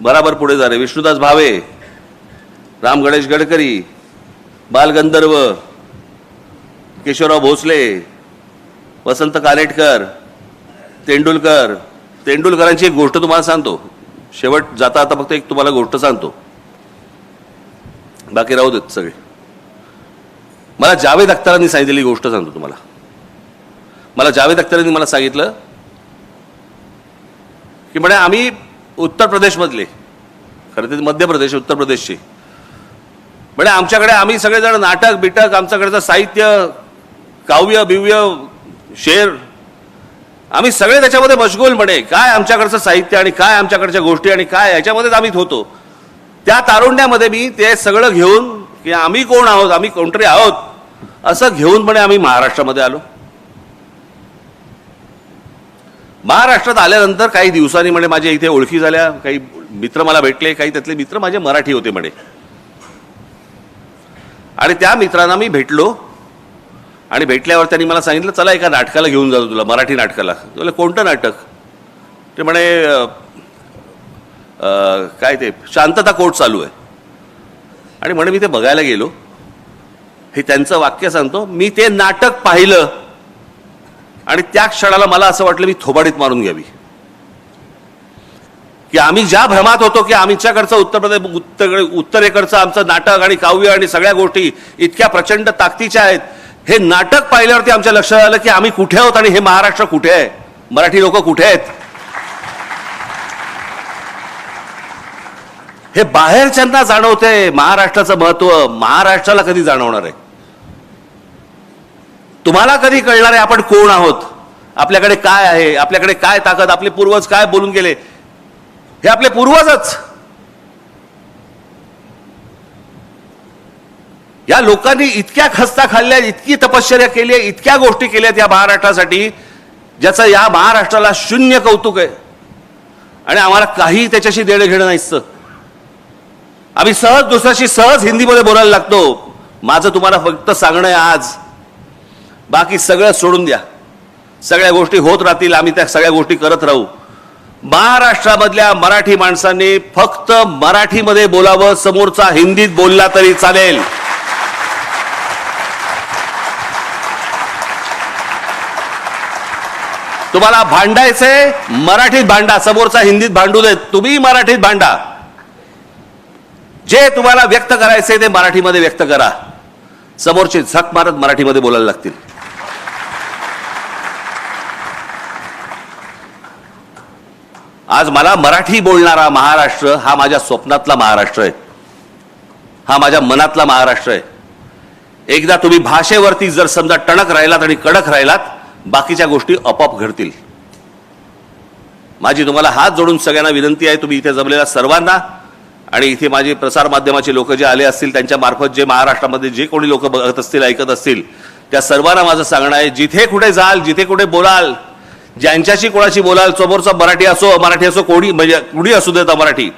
S1: बराबर पुढे झाले, विष्णुदास भावे, राम गणेश गडकरी, बालगंधर्व, केशवराव भोसले, वसंत कानेटकर, तेंडुलकर. तेंडुलकरांची एक गोष्ट तुम्हाला सांगतो, शेवट जाता आता फक्त एक तुम्हाला गोष्ट सांगतो, बाकी राहू देत सगळे. मला जावेद अख्तरांनी सांगितलेली गोष्ट सांगतो तुम्हाला. मला जावेद अख्तरांनी मला सांगितलं की म्हणे आम्ही उत्तर प्रदेशमधले, खरं ते मध्य प्रदेश, उत्तर प्रदेशचे, म्हणे आमच्याकडे आम्ही सगळेजण नाटक बिटक, आमच्याकडचं साहित्य, काव्य बिव्य, शेर, आम्ही सगळे त्याच्यामध्ये मशगूल. म्हणे काय आमच्याकडचं साहित्य आणि काय आमच्याकडच्या गोष्टी आणि काय याच्यामध्येच आम्ही होतो. त्या तारुण्यामध्ये मी ते सगळं घेऊन की आम्ही कोण आहोत, आम्ही कोणतरी आहोत असं घेऊन म्हणे आम्ही महाराष्ट्रामध्ये आलो. महाराष्ट्रात आल्यानंतर काही दिवसांनी म्हणे माझ्या इथे ओळखी झाल्या, काही मित्र मला भेटले, काही त्यातले मित्र माझे मराठी होते म्हणे. आणि त्या मित्रांना मी भेटलो आणि भेटल्यावर त्यांनी मला सांगितलं चला एका नाटकाला घेऊन जातो तुला, मराठी नाटकाला. तुला कोणतं नाटक? ते म्हणे काय ते शांतता कोर्ट चालू आहे. आणि म्हणे मी ते बघायला गेलो. हे त्यांचं वाक्य सांगतो, मी ते नाटक पाहिलं आणि त्या क्षणाला मला असं वाटलं मी थोबाडीत मारून घ्यावी. की आम्ही ज्या भ्रमात होतो की आमच्याकडचं उत्तरेकडचं आमचं नाटक आणि काव्य आणि सगळ्या गोष्टी इतक्या प्रचंड ताकदीच्या आहेत, हे नाटक पाहिल्यावरती आमच्या लक्षात आलं की आम्ही कुठे आहोत आणि हे महाराष्ट्र कुठे आहे, मराठी लोक कुठे आहेत. हे बाहेरच्यांना जाणवतंय महाराष्ट्राचं महत्व, महाराष्ट्राला कधी जाणवणार आहे? तुम्हाला कधी कळणार आहे आपण कोण आहोत, आपल्याकडे काय आहे, आपल्याकडे काय ताकद, आपले पूर्वज काय बोलून गेले. हे आपले पूर्वजच. या लोकांनी इतक्या खस्ता खाल्ल्या, इतकी तपश्चर्या केली, इतक्या गोष्टी केल्यात या महाराष्ट्रासाठी, ज्याचं या महाराष्ट्राला शून्य कौतुक आहे. आणि आम्हाला काही त्याच्याशी देणं घेणं नाहीच. आम्ही सहज दुसऱ्याशी सहज हिंदीमध्ये बोलायला लागतो. माझं तुम्हाला फक्त सांगणं आहे आज, बाकी सगळं सोडून द्या. सगळ्या गोष्टी होत राहतील, आम्ही त्या सगळ्या गोष्टी करत राहू. महाराष्ट्रामधल्या मराठी माणसांनी फक्त मराठीमध्ये बोलावं, समोरचा हिंदीत बोलला तरी चालेल. तुम्हाला भांडायचंय मराठीत भांडा, समोरचा हिंदीत भांडू देत, तुम्ही मराठीत भांडा. जे तुम्हाला व्यक्त करायचंय ते मराठीमध्ये व्यक्त करा. समोरचे झक मारत मराठीमध्ये बोलायला लागतील. आज मला मराठी बोलणारा महाराष्ट्र हा माझ्या स्वप्नातला महाराष्ट्र आहे, हा माझ्या मनातला महाराष्ट्र आहे. एकदा तुम्ही भाषेवरती जर समजा टणक राहिलात आणि कडक राहिलात, बाकीच्या गोष्टी आपोआप घडतील. माझी तुम्हाला हात जोडून सगळ्यांना विनंती आहे, तुम्ही इथे जमलेल्या सर्वांना आणि इथे माझे प्रसार माध्यमाचे लोक जे आले असतील त्यांच्या मार्फत जे महाराष्ट्रामध्ये जे कोणी लोक बघत असतील, ऐकत असतील, त्या सर्वांना माझं सांगणं आहे, जिथे कुठे जाल, जिथे कुठे बोलाल, ज्यांच्याशी कोणाशी बोलाल, समोरचा मराठी असो कोणी म्हणजे कुणी असू देता मराठी,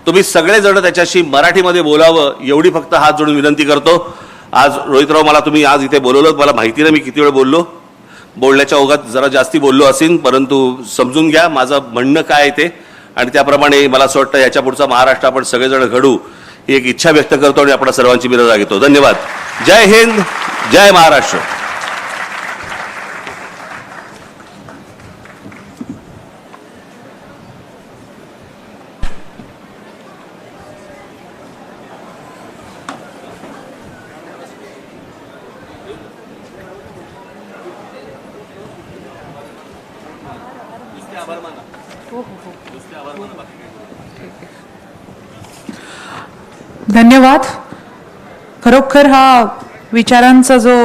S1: तुम्ही सगळेजण त्याच्याशी मराठीमध्ये बोलावं एवढी फक्त हात जोडून विनंती करतो. आज रोहितराव मला तुम्ही आज इथे बोलवलं, मला माहिती नाही मी किती वेळ बोललो, बोलण्याच्या ओघात जरा जास्ती बोललो असेल, परंतु समजून घ्या माझं म्हणणं काय आहे ते, आणि त्याप्रमाणे मला असं वाटतं याच्या पुढचा महाराष्ट्र आपण सगळेजण घडू ही एक इच्छा व्यक्त करतो आणि आपण सर्वांची मी रजा घेतो. धन्यवाद. जय हिंद, जय महाराष्ट्र.
S4: धन्यवाद. खरोखर हा विचारांचा जो